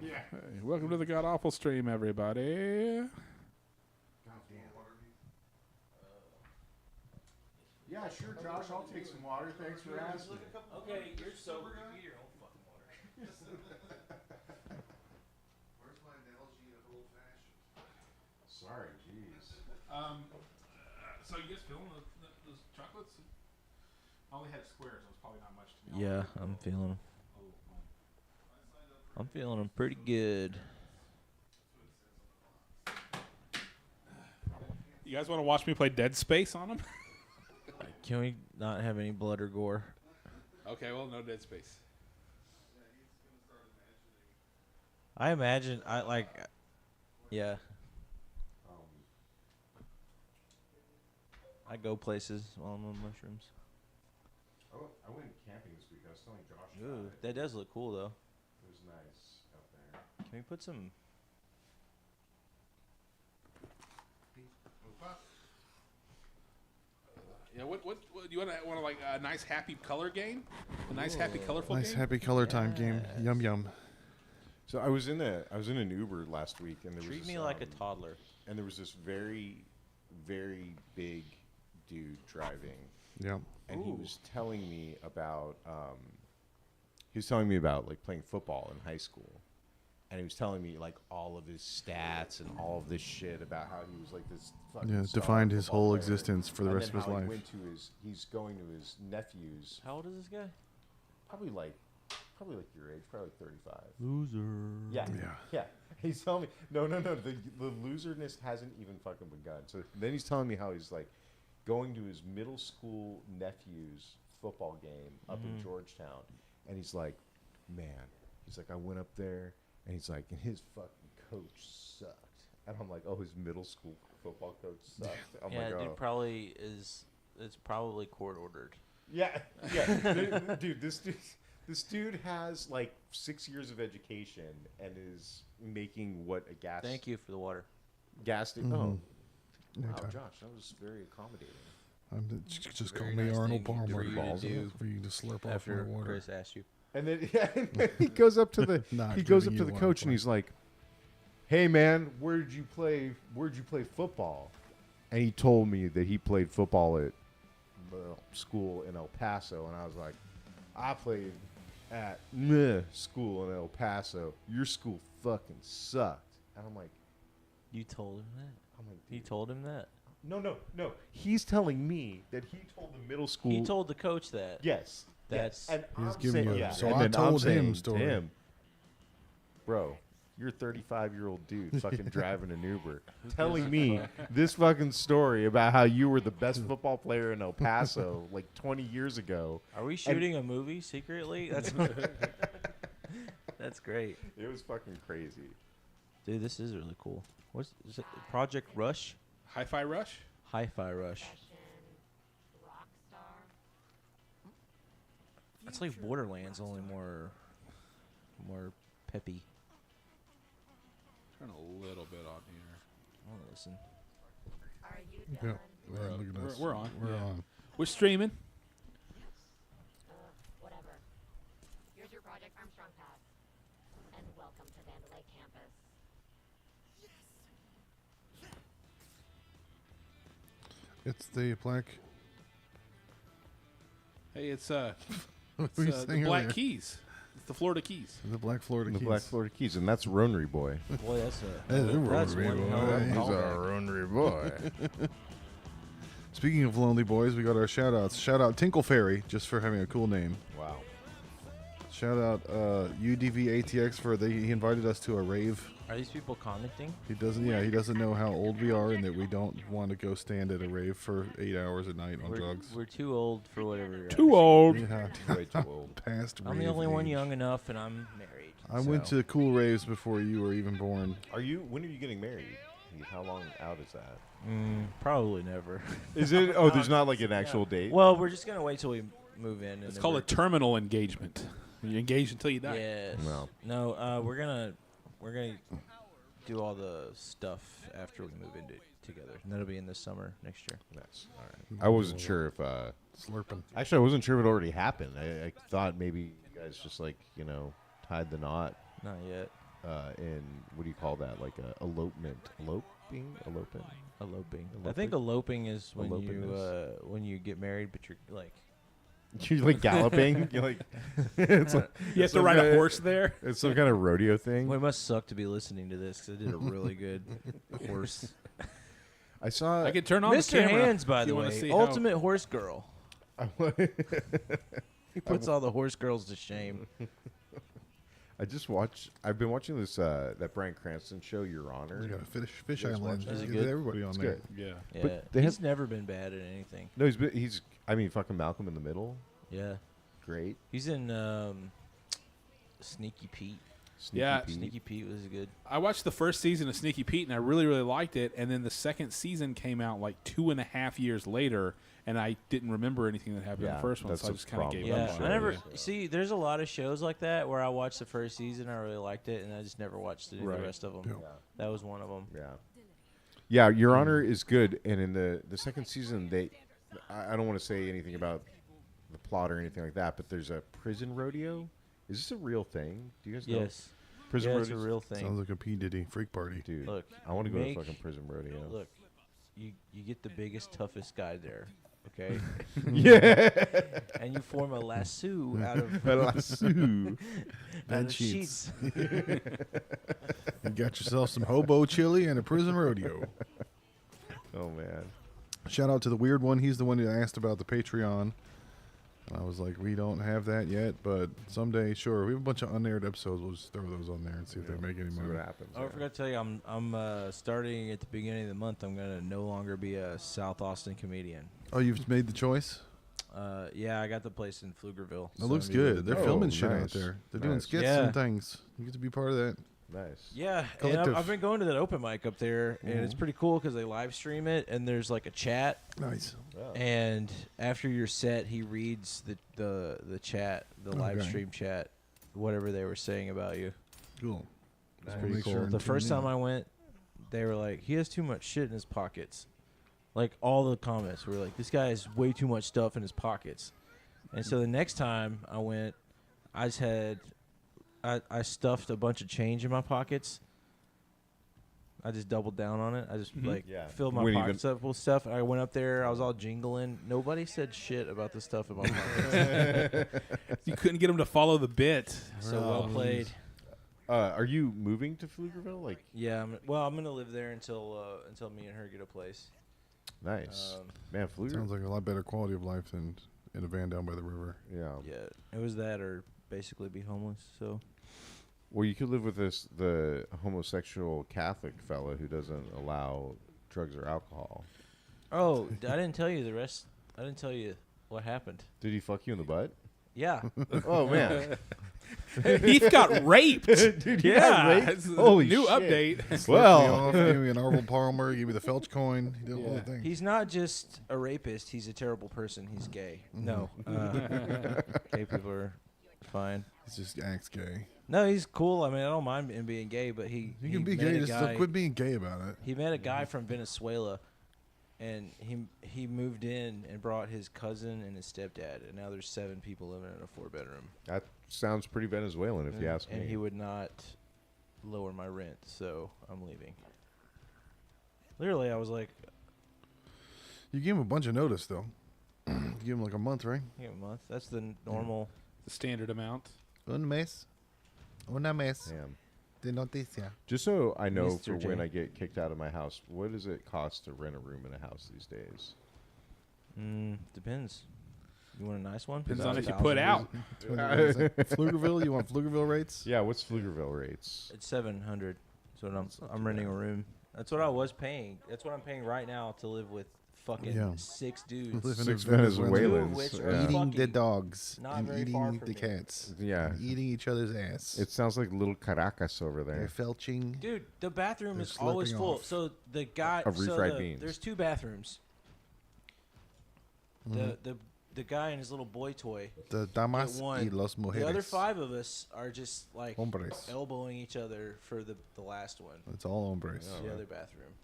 Yeah. Hey, welcome to the God Awful stream, everybody. God damn. Yeah, sure, Josh. I'll take some water. Thanks for asking. Okay, you're sober. You need your own fucking water. Where's my analogy of old fashioned? Sorry, jeez. So you guys feeling those chocolates? I only had squares, so it's probably not much to me. Yeah, I'm feeling them. I'm feeling them pretty good. You guys want to watch me play Dead Space on them? Can we not have any blood or gore? Okay, well, no Dead Space. I imagine, yeah. I go places while I'm on mushrooms. I went camping this week. I was telling Josh. Ooh, that does look cool, though. It was nice out there. Can we put some... Yeah, what you want to like a nice happy color game? A nice happy colorful Nice game? happy color time game. Yes. Yum yum. So I was in an Uber last week, and there Treat was me this, like a toddler. and there was this very, very big dude driving, Yep. and he was telling me about like playing football in high school, and he was telling me like all of his stats and all of this shit about how he was like this fucking Yeah, star defined his football whole player. existence for the And rest then of his how life. he's going to his nephew's, How old is this guy? probably like your age, probably like 35. Loser. Yeah. Yeah. Yeah. He's telling me, no. The loserness hasn't even fucking begun. So then he's telling me how he's like going to his middle school nephew's football game up in Georgetown. And he's like, man, I went up there, and he's like, and his fucking coach sucked. And I'm like, oh, his middle school football coach sucked. I'm Yeah, like, oh. dude probably is... It's probably court ordered. Yeah. Dude, this dude has like 6 years of education and is making what a gas. Thank you for the water. Gas station. Oh, wow, Anytime. Josh, that was very accommodating. Just call Very me nice Arnold thing for Palmer. you to Balls do for you to slurp off my After water. Chris asked you. And then, he goes up to the Not he goes up giving to you the one coach and point. he's like, "Hey man, where'd you play football?" And he told me that he played football at school in El Paso, and I was like, "I played at school in El Paso. Your school fucking sucked." And I'm like, You told him that? He dude, told him that? no. He's telling me that he told the middle school. He told the coach that. Yes. That's- And He's I'm giving saying, you a- yeah. so and I then I'm told him saying to story. him, bro, you're a 35-year-old dude fucking driving an Uber, telling me this fucking story about how you were the best football player in El Paso like 20 years ago. Are we shooting a movie secretly? That's That's great. It was fucking crazy. Dude, this is really cool. What's is it? Project Rush? Hi-Fi Rush? Hi-Fi Rush. That's like Borderlands, only more peppy. Turn a little bit on here. I'll listen. Are you Yeah. done? Yeah, look at us. We're on. We're Yeah. on. We're streaming. Whatever. Here's your Project Armstrong pass. And welcome to Vandalay campus. It's the black. Hey, it's What it's, were you the saying Black earlier? Keys. It's the Florida Keys. The Black Florida The Keys. Black Florida Keys, and that's Ronery Boy. Boy, that's a Hey, they're that's Rotary one hell of a boy. He's a callback. Ronery Boy. Speaking of lonely boys, we got our shout outs. Shout out Tinkle Fairy, just for having a cool name. Wow. Shout out UDVATX for he invited us to a rave. Are these people commenting? He doesn't know how old we are and that we don't want to go stand at a rave for 8 hours a night on drugs. We're too old for whatever. you're Too asking. old. Yeah, Way too old. past I'm the rave only one age. young enough, and I'm married. I went so. to cool raves before you were even born. When are you getting married? How long out is that? Probably never. Is it? Oh, there's not like an actual date. Well, we're just gonna wait till we move in. And It's then called we're- a terminal engagement. You engage until you die. Yes. No. No. We're gonna do all the stuff after we move into together, and that'll be in the summer next year. Yes. All right. I wasn't sure if. Slurping. Actually, I wasn't sure if it already happened. I thought maybe you guys just tied the knot. Not yet. in what do you call that? Like a eloping. Eloping. I think eloping is when you get married, but you're like. You're like galloping. You're like. It's like You have to ride a horse there. It's some kind of rodeo thing. Well, it must suck to be listening to this because I did a really good horse. I saw. I can turn on the Mr. camera. Hands, by if the you wanna way, see ultimate horse girl. He puts all the horse girls to shame. I've been watching this that Bryan Cranston show, Your Honor. You got a fish You guys island. watch it? Is it Get good? everybody on It's there. good. Yeah. Yeah, But they he's have- never been bad at anything. No, he's. I mean, fucking Malcolm in the Middle. Yeah, Great. he's in Sneaky Pete. Yeah. Pete. Sneaky Pete was good. I watched the first season of Sneaky Pete, and I really, really liked it. And then the second season came out like 2.5 years later, and I didn't remember anything that happened in Yeah, the first one, that's so I the just kind of problem gave with Yeah, up on show I it. never is, see. There's a lot of shows like that where I watched the first season, I really liked it, and I just never watched any of Right. the rest of them. Yeah. That was one of them. Yeah. Yeah, Your Honor is good, and in the second season, I don't want to say anything about the plot or anything like that, but there's a prison rodeo. Is this a real thing? Do you guys know? Yes, Prison yeah, it's a rodeo. real thing. Sounds like a P Diddy freak party. Dude, Look, I want to go to make- fucking prison rodeo. Look, you get the biggest, toughest guy there, okay? Yeah. And you form a lasso out of Lasso. out of sheets. sheets. You got yourself some hobo chili and a prison rodeo. Oh man. Shout out to the weird one. He's the one who asked about the Patreon. And I was like, we don't have that yet, but someday, sure. We have a bunch of unaired episodes. We'll just throw those on there and see if they make any See what money. happens. Oh, I forgot to tell you, I'm starting at the beginning of the month. I'm gonna no longer be a South Austin comedian. Oh, you've made the choice? Yeah, I got the place in Pflugerville. It looks I'm gonna be good. with They're the- Oh, filming shit out nice. there. They're doing Nice. skits Yeah. and things. You get to be part of that. Nice. Yeah, and Collective. I've been going to that open mic up there, and it's pretty cool because they live stream it, and there's like a chat, Nice. Oh. and after your set, he reads the chat, the live Okay. stream chat, whatever they were saying about you. Cool. It's Nice. pretty Make cool. sure and The tune first in. time I went, they were like, he has too much shit in his pockets. Like, all the comments were like, this guy has way too much stuff in his pockets. And so the next time I went, I just had, I stuffed a bunch of change in my pockets. I just doubled down on it. I just Yeah. filled my Wouldn't pockets up with stuff. I went up there. I was all jingling. Nobody said shit about the stuff in my pockets. You couldn't get them to follow the bit. So well played. Are you moving to Pflugerville? Like, Yeah. I'm gonna live there until me and her get a place. nice. Man, Pflugerville. Sounds like a lot better quality of life than in a van down by the river. Yeah. Yeah, it was that or basically be homeless. So Well, you could live with the homosexual Catholic fella who doesn't allow drugs or alcohol. I didn't tell you the rest. I didn't tell you what happened. Did he fuck you in the butt? Yeah. Oh man. Heath got raped. Dude, Yeah. raped? It's a Holy new shit. update. Well, Gave me an Arnold Palmer, gave me the Felch coin. He did all the things. He's not just a rapist. He's a terrible person. He's gay. No. Gay people are fine. He just acts gay. No, he's cool. I mean, I don't mind him being gay, but You he can be met gay, a just guy- don't quit being gay about it. He met a guy from Venezuela, and he moved in and brought his cousin and his stepdad, and now there's 7 people living in a 4-bedroom. that sounds pretty Venezuelan if you ask me. And he would not lower my rent, so I'm leaving. Literally, I was like, You gave him a bunch of notice, though. You gave him like a month, right? "Give him a month. That's the normal." The standard amount. Un mes. Una mes. Damn. De noticia. Just so I know Mr. for J. when I get kicked out of my house, what does it cost to rent a room in a house these days? Depends. You want a nice one? Depends About on if you 1,000. put out. Pflugerville? You want Pflugerville rates? Yeah, what's Pflugerville rates? It's 700. That's what That's not I'm too renting bad. a room. That's what I was paying. That's what I'm paying right now to live with fucking Yeah. 6 dudes. Living 6 in Venezuela. Venezuelans. Which are Yeah. Eating the fucking dogs not and very far eating from the me. cats. Yeah. And eating each other's ass. It sounds like little Caracas over They're there. felching. Dude, the bathroom They're is always slurping full. off. So the guy, Of refried beans. there's 2 bathrooms. The guy and his little boy toy. The damas Get one. y los mujeres. The other 5 of us are just like Hombres. elbowing each other for the last one. It's all hombres. Yeah. The other bathroom.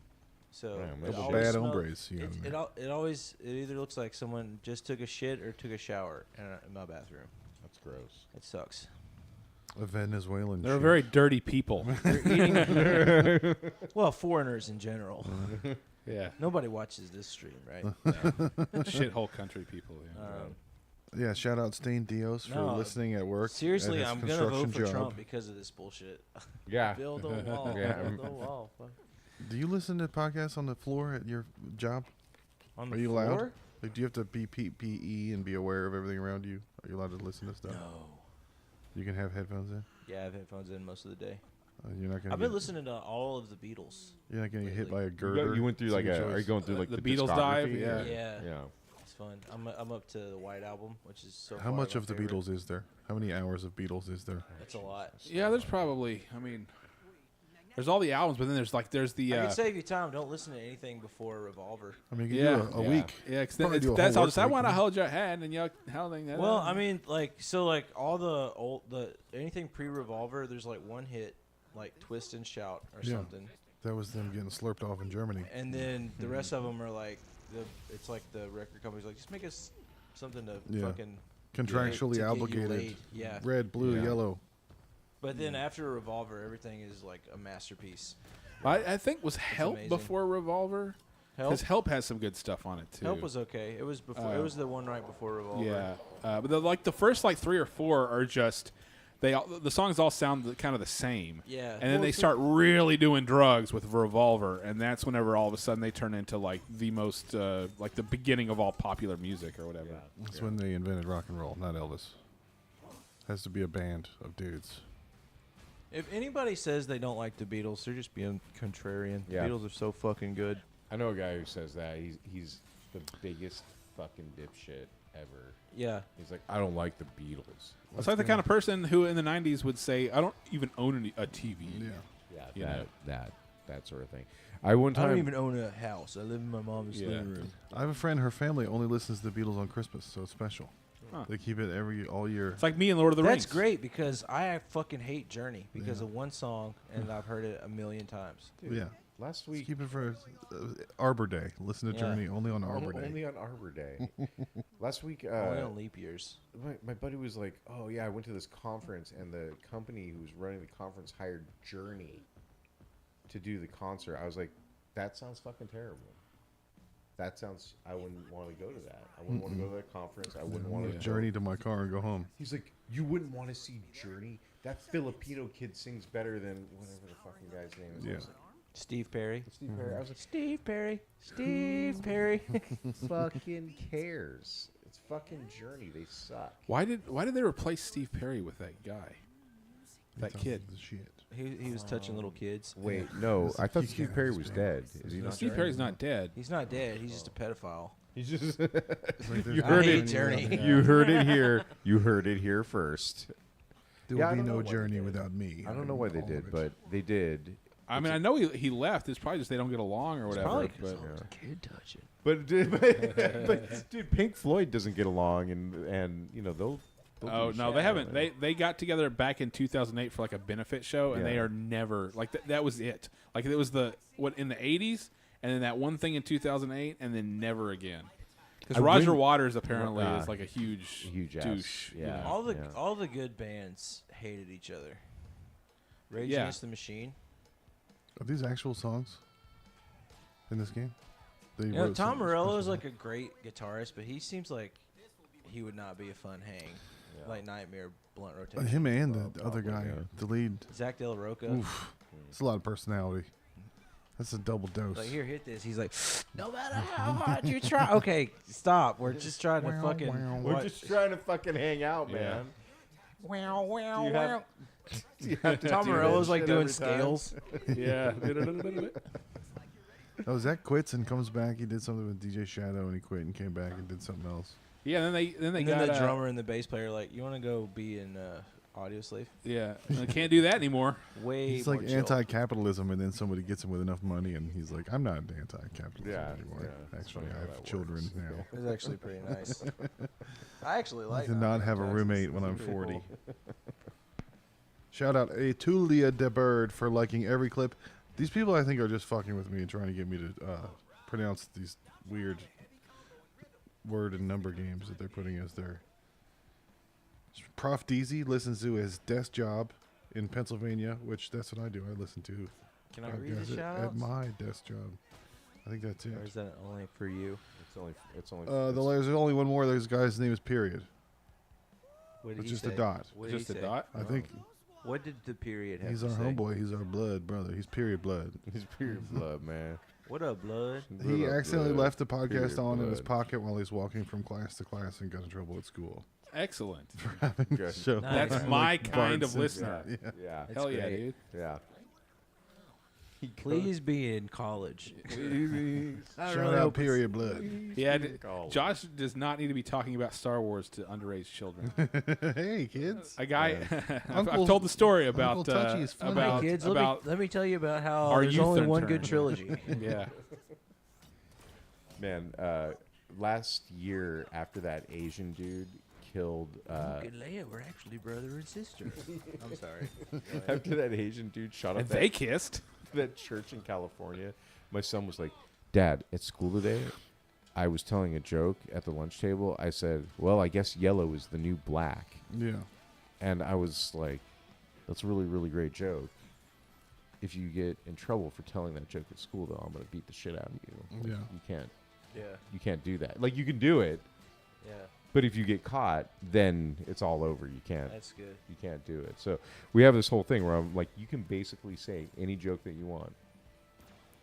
So Yeah, it maybe Couple always bad smell- hombres you got in there. it always it either looks like someone just took a shit or took a shower in my bathroom. That's gross. It sucks. A Venezuelan. They're shit. very dirty people. Well, foreigners in general. Yeah. Nobody watches this stream, right? Shithole country people. Yeah. Yeah, shout out Stain Dios for No, listening at work. Seriously, at his I'm gonna vote construction for job. Trump because of this bullshit. Yeah. Build a wall. Yeah. Build a wall. Fuck. Do you listen to podcasts on the floor at your job? On Are the you floor? allowed? Like, do you have to be PPE and be aware of everything around you? Are you allowed to listen to stuff? No. You can have headphones in. Yeah, I have headphones in most of the day. You're not gonna. I've been listening to all of the Beatles. You're not gonna get hit lately. by a girder. You went through like Secret a. Are you choice. going through like The the Beatles dive? discography, Yeah. or- Yeah. Yeah. It's fun. I'm up to the White Album, which is so. How far much my of the favorite. Beatles is there? How many hours of Beatles is there? That's a lot. Yeah, there's probably. I mean, there's all the albums, but then there's the. I can save you time. Don't listen to anything before Revolver. I mean, you Yeah. can do a Yeah. week. Yeah, cause Probably do a that's whole all. work Just I week, want to huh? hold your hand and you how they. Well, I mean, like all the anything pre-Revolver, there's like one hit, like Twist and Shout or Yeah. something, That was them getting slurped off in Germany. and then the rest of them are like it's like the record company's like, just make us something to Yeah. fucking Contractually to get you obligated. laid. Yeah. Red, blue, Yeah. yellow. But then after Revolver, everything is like a masterpiece. I think was Help amazing. before Revolver. Help, Because Help has some good stuff on it too. Help was okay. It was before. It was the one right before Revolver. Yeah, but the first like 3 or 4 are just the songs all sound kind of the same. Yeah. And then Well, they start really doing drugs with Revolver, and that's whenever all of a sudden they turn into like the most like the beginning of all popular music or whatever. That's when they invented rock and roll, not Elvis. Has to be a band of dudes. If anybody says they don't like the Beatles, they're just being contrarian. Yeah. The Beatles are so fucking good. I know a guy who says that. He's the biggest fucking dipshit ever. Yeah. He's like, I don't like the Beatles. It's like the kind of person who in the '90s would say, "I don't even own a TV." Yeah. Yeah, You know. that sort of thing. I one I time don't even own a house. I live in my mom's Yeah. living room. I have a friend, her family only listens to the Beatles on Christmas, so it's special. Huh. They keep it all year. It's like me and Lord of the That's Rings. great because I fucking hate Journey because Yeah. of one song, and I've heard it a million times. Yeah. last Just week. keep it for Arbor Day. Listen to Yeah. Journey only on Arbor Day. Only on Arbor Day. Last week, Only on leap years. my buddy was like, "Oh yeah, I went to this conference, and the company who was running the conference hired Journey to do the concert." I was like, "That sounds fucking terrible. That sounds. I wouldn't want to go to that. I wouldn't want to go to that conference. I wouldn't want to Journey to my car and go home. He's like, "You wouldn't want to see Journey? That Filipino kid sings better than whatever the fucking guy's name is." Yeah. I was like, Steve Perry. Steve Perry. I was like, Steve Perry. Steve Perry. "Fucking cares? It's fucking Journey. They suck." Why did they replace Steve Perry with that guy? That It's kid. the shit. he was touching little kids. Wait, no. I thought He Steve can't Perry have was his dead. Is he not? Steve Perry's not dead. He's not dead. He's just a pedophile. He's just. Like, You I heard hate it. Journey. You heard it here. You heard it here first. There Yeah, I will be don't know no why they journey did. without me. I don't know why they All did, of it. but they did. I mean, I know he left. It's probably just they don't get along or whatever. Probably But kid touching. But dude, Pink Floyd doesn't get along, and you know they'll oh do no, shit. they haven't. They got together back in 2008 for like a benefit show, and they Yeah. are never like that was it. Like it was the what in the 80s, and then that one thing in 2008, and then never again. Because I Roger wouldn't- Waters apparently Ah. is like a huge ass, douche. you yeah. know? All the good bands hated each other. Rage Yeah. Against the Machine. Are these actual songs in this game? They You know, wrote Tom some Morello is special- like a great guitarist, but he seems like he would not be a fun hang. Like Nightmare, Blunt Rotation. Him and the other guy, yeah. the lead. Zach Del Roca. Oof, it's a lot of personality. That's a double dose. Like, here, hit this. He's like, no matter how hard you try. Okay, stop. We're just trying to fucking. We're just trying to fucking hang out, man. Wow, wow, You have- You have to Tom do that Morello's like shit doing every time. scales. yeah. Oh, Zach quits and comes back. He did something with DJ Shadow and he quit and came back and did something else. Yeah, then they And got then the drummer and the bass player like, you want to go be in Audio Slave? Yeah, they can't do that anymore. Way He's more like chill. anti-capitalism, and then somebody gets him with enough money, and he's like, "I'm not anti-capitalism Yeah, anymore. yeah, it's Actually, funny I how have that children works. now. It's actually pretty nice. I actually I like did not have a Jackson's. roommate when I'm Pretty 40. cool. Shout out Etulia de Bird for liking every clip. These people, I think, are just fucking with me and trying to get me to pronounce these weird word and number games that they're putting as their Prof DZ listens to his desk job in Pennsylvania, which that's what I do. I listen to Can I read podcasts the shout at outs? my desk job. I think that's it. Or is that only for you? It's only. There's only one more. This guy's name is Period. What did It's he just a say? dot. What did Just he a say? dot. I think What did the period have he's to our say? homeboy. He's our blood brother. He's Period blood. He's pure blood, man. What up, blood? He Blood, accidentally blood, left the podcast period on in his blood. pocket while he's walking from class to class and got in trouble at school. Excellent. Good. So Nice. That's Like my Bart kind of Simpson. listener. Yeah. Yeah. That's Hell yeah, great. dude. Yeah. Please be in college. Shout out Period blood. Yeah, Oh. Josh does not need to be talking about Star Wars to underage children. Hey kids. A guy, I've Uncle- told the story about Uncle Touchy is funny. about Hey, kids, about let me tell you about how our there's youth only one intern. good trilogy. yeah. Man, last year after that Asian dude killed. Luke and Leia were actually brother and sister. I'm sorry. After that Asian dude shot up And that they kissed. that church in California, my son was like, "Dad, at school today, I was telling a joke at the lunch table. I said, well, I guess yellow is the new black.' Yeah. And I was like, that's a really, really great joke. If you get in trouble for telling that joke at school, though, I'm going to beat the shit out of you. Like, Yeah. You can't do that. Like, you can do it, Yeah, but if you get caught, then it's all over. You can't. that's good. You can't do it. So we have this whole thing where I'm like, you can basically say any joke that you want.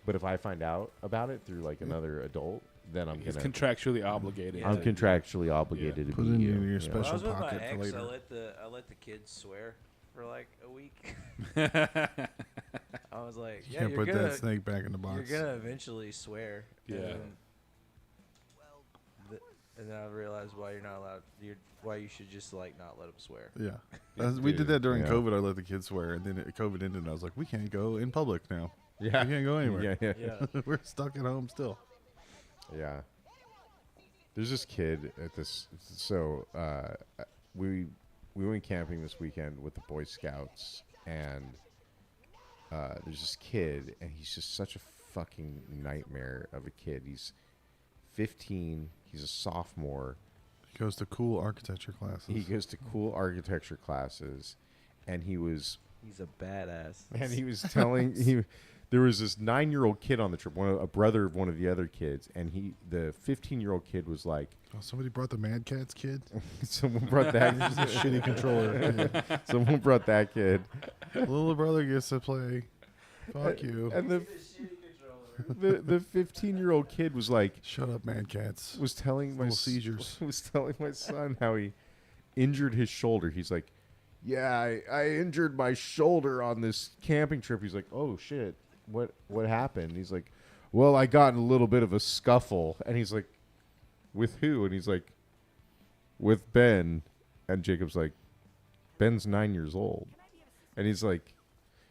But if I find out about it through like another adult, then I'm He's gonna. contractually obligated. I'm to- contractually obligated Put to it be in you. your Yeah. special When I was with my pocket for ex, later. I let the kids swear for like a week. I was like, You yeah, can't you're put gonna, that snake back in the box. you're gonna eventually swear. Yeah. And then I realized why you're not allowed. Why you should just like not let them swear. Yeah. We did that during Yeah. COVID. I let the kids swear, and then COVID ended, and I was like, we can't go in public now. Yeah. We can't go anywhere. Yeah, yeah, Yeah. We're stuck at home still. yeah. There's this kid at this. So we went camping this weekend with the Boy Scouts, and there's this kid, and he's just such a fucking nightmare of a kid. He's 15. He's a sophomore. He goes to cool architecture classes. He goes to cool architecture classes, and he was He's a badass. and he was telling there was this 9-year-old kid on the trip, a brother of one of the other kids, and the 15-year-old kid was like, Oh, somebody brought the Mad Cats kid. someone brought that Shitty controller. Kid. someone brought that kid, Little brother gets to play. Fuck you. and the 15-year-old kid was like, Shut up, Mad Cats. was telling my Little seizures. was telling my son how he injured his shoulder. He's like, yeah, I injured my shoulder on this camping trip. He's like, oh shit, what happened? He's like, well, I got in a little bit of a scuffle. And he's like, with who? And he's like, with Ben. And Jacob's like, Ben's 9 years old. And he's like,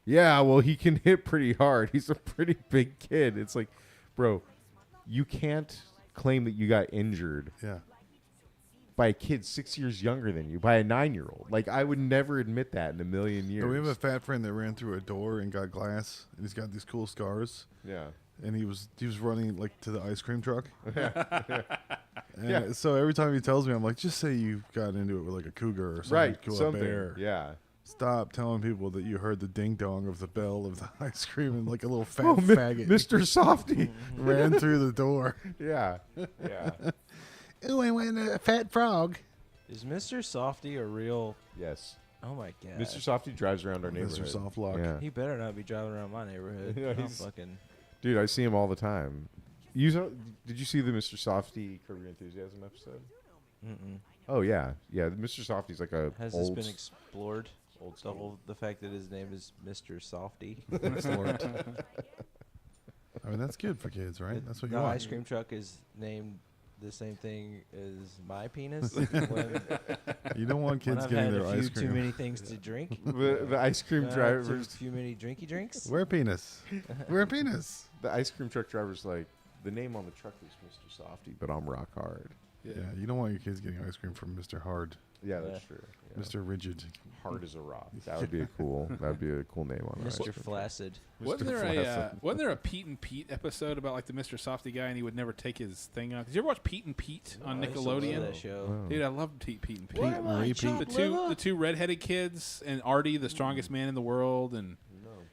yeah, well, he can hit pretty hard. He's a pretty big kid. It's like, bro, you can't claim that you got injured Yeah. by a kid 6 years younger than you, by a 9-year-old. Like, I would never admit that in a million years. Yeah, we have a fat friend that ran through a door and got glass, and he's got these cool scars. Yeah. And he was running like to the ice cream truck. And Yeah. so every time he tells me, I'm like, just say you got into it with like a cougar or something. Right. Cool, Something. a bear. Yeah. Stop telling people that you heard the ding dong of the bell of the ice cream and like a little fat Oh, faggot Mr. Softy. ran through the door. Yeah. Yeah. Ooh, I went a fat frog. Is Mr. Softy a real? Yes. Oh my god. Mr. Softy drives around our neighborhood. Mr. Soft Lock. Yeah. He better not be driving around my neighborhood. Yeah, I'll he's- fucking. Dude, I see him all the time. Did you see the Mr. Softy Curb Your Enthusiasm episode? Mm-mm. Oh, yeah. Yeah, Mr. Softy's like a Has old... this been explored? old The school. whole the fact that his name is Mr. Softy. Excellent. I mean, that's good for kids, right? That's what you the want. ice cream truck is named the same thing as my penis. when You don't want when kids I've getting had their a few ice too cream. many things to drink. The ice cream drivers... Too many drinky drinks. Wear a penis. Wear a penis. The ice cream truck driver's like, the name on the truck is Mr. Softy, but I'm rock hard. Yeah, you don't want your kids getting ice cream from Mr. Hard. Yeah, that's true. Yeah. Mr. Rigid. Hard as a rock. That would be a cool. That would be a cool name on Mr. it. Flaccid. Wasn't there a Pete and Pete episode about like the Mr. Softy guy and he would never take his thing off? Did you ever watch Pete and Pete on I used to love Nickelodeon? that show. Dude, I loved Pete and Pete. Pete and repeat. The two redheaded kids and Artie, the strongest man in the world, and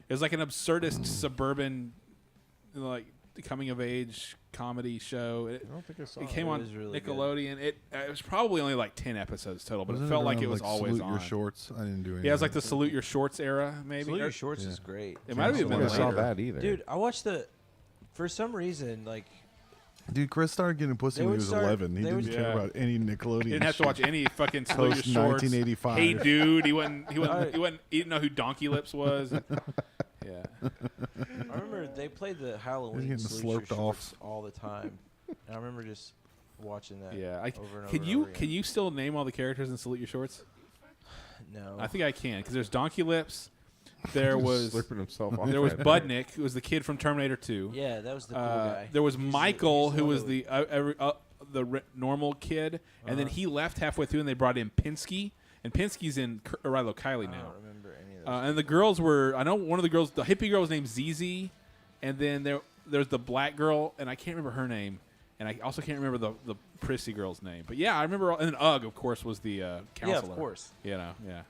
it was like an absurdist suburban, like coming of age comedy show. I don't think I saw It it. came It on was really good. Nickelodeon. It was probably only like 10 episodes total, but Wasn't it felt like around, it was always Salute on. Your Shorts. I didn't do anything. Yeah, it was like the Salute Your Shorts era, maybe. Salute Or- Your Shorts Yeah. is great. It might have I even don't been think I saw later. that either. Dude, I watched for some reason, like, Dude, Chris started getting pussy They when he would was start- 11. He they didn't would- care Yeah. about any Nickelodeon. He didn't have to watch any fucking Salute Your Post Shorts. 1985. Hey, dude, he wouldn't. Right. He didn't know who Donkey Lips was. Yeah. I remember they played the Halloween getting Salute Your slurped off. Shorts all the time. And I remember just watching that. Yeah. over and Can over you and over can you still name all the characters in Salute Your Shorts? No. I think I can because there's Donkey Lips. There was Slurping himself off. there was that. Budnick, who was the kid from Terminator 2. Yeah, that was the cool guy. There was He's the- Michael, he's who was one the normal kid, and then he left halfway through, and they brought in Pinsky, and Pinsky's in Rilo Kiley I now. don't remember any of those. And the girls were, I know one of the girls, the hippie girl was named ZZ, and then there's the black girl, and I can't remember her name, and I also can't remember the prissy girl's name. But yeah, I remember, and then Ugg, of course, was the counselor. yeah, of course. You know, yeah.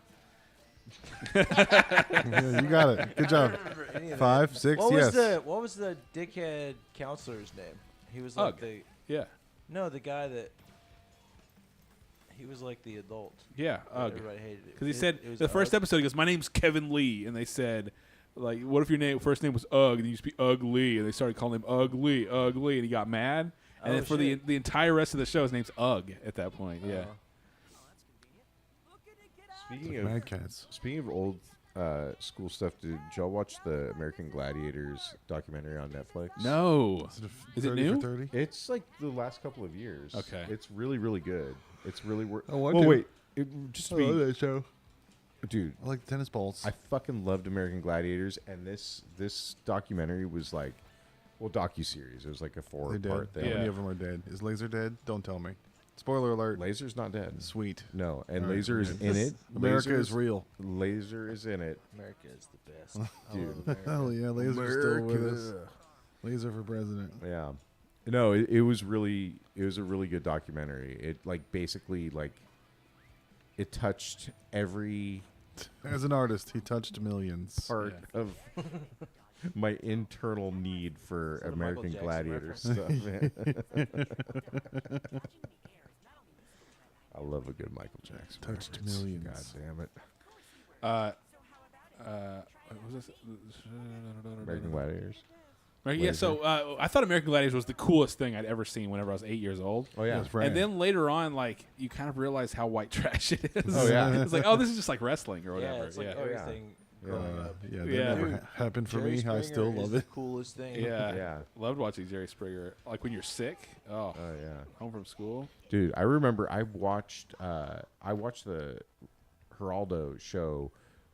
Yeah, you got it. Good job. remember any of 5, 6, What yes. was the dickhead counselor's name? He was Ugg. like Yeah. the guy that he was like the adult. Yeah, that Ugg. Everybody hated it. Because he It- said, it was the first Ugg? episode, he goes, my name's Kevin Lee. And they said, like, what if your first name was Ugg, and you used to be Ugly? And they started calling him Ugly, and he got mad. And Oh, then for shit. the entire rest of the show, his name's Ugg at that point. Yeah. Speaking of old school stuff, did y'all watch the American Gladiators documentary on Netflix? No. Is it 30 new? For 30? It's like the last couple of years. Okay. It's really, really good. It's really worth. I want Well, to. wait. Just to I love be, that show. dude. I like tennis balls. I fucking loved American Gladiators, and this documentary was like, well, docu-series. It was like a They're dead. 4-part thing. Yeah. How many of them are dead? Is Laser dead? Don't tell me. Spoiler alert. Laser's not dead. Sweet. No, and All right, Laser is okay. in it. America Laser's- is real. Laser is in it. America is the best. Dude. I love America. Hell yeah, Laser's still with us. Laser for president. Yeah. No, it was a really good documentary. It like basically like it touched every As an artist, he touched millions. part of my internal need for that a Michael American Jackson Gladiator reference? stuff. I love a good Michael Jackson. Touched reference. millions. God damn it. What was this? American Gladiators. Right, yeah, so I thought American Gladiators was the coolest thing I'd ever seen whenever I was 8 years old. Oh yeah. That's right. And then later on, like, you kind of realize how white trash it is. Oh, yeah. It's like, oh, this is just like wrestling or whatever. Yeah, it's like yeah. everything growing up. yeah, that Yeah. never Dude, happened for Jerry me. Springer I still is love the it. coolest thing. Yeah. Yeah. Loved watching Jerry Springer. Like when you're sick. Oh, Oh yeah. home from school. Dude, I remember I watched the Geraldo show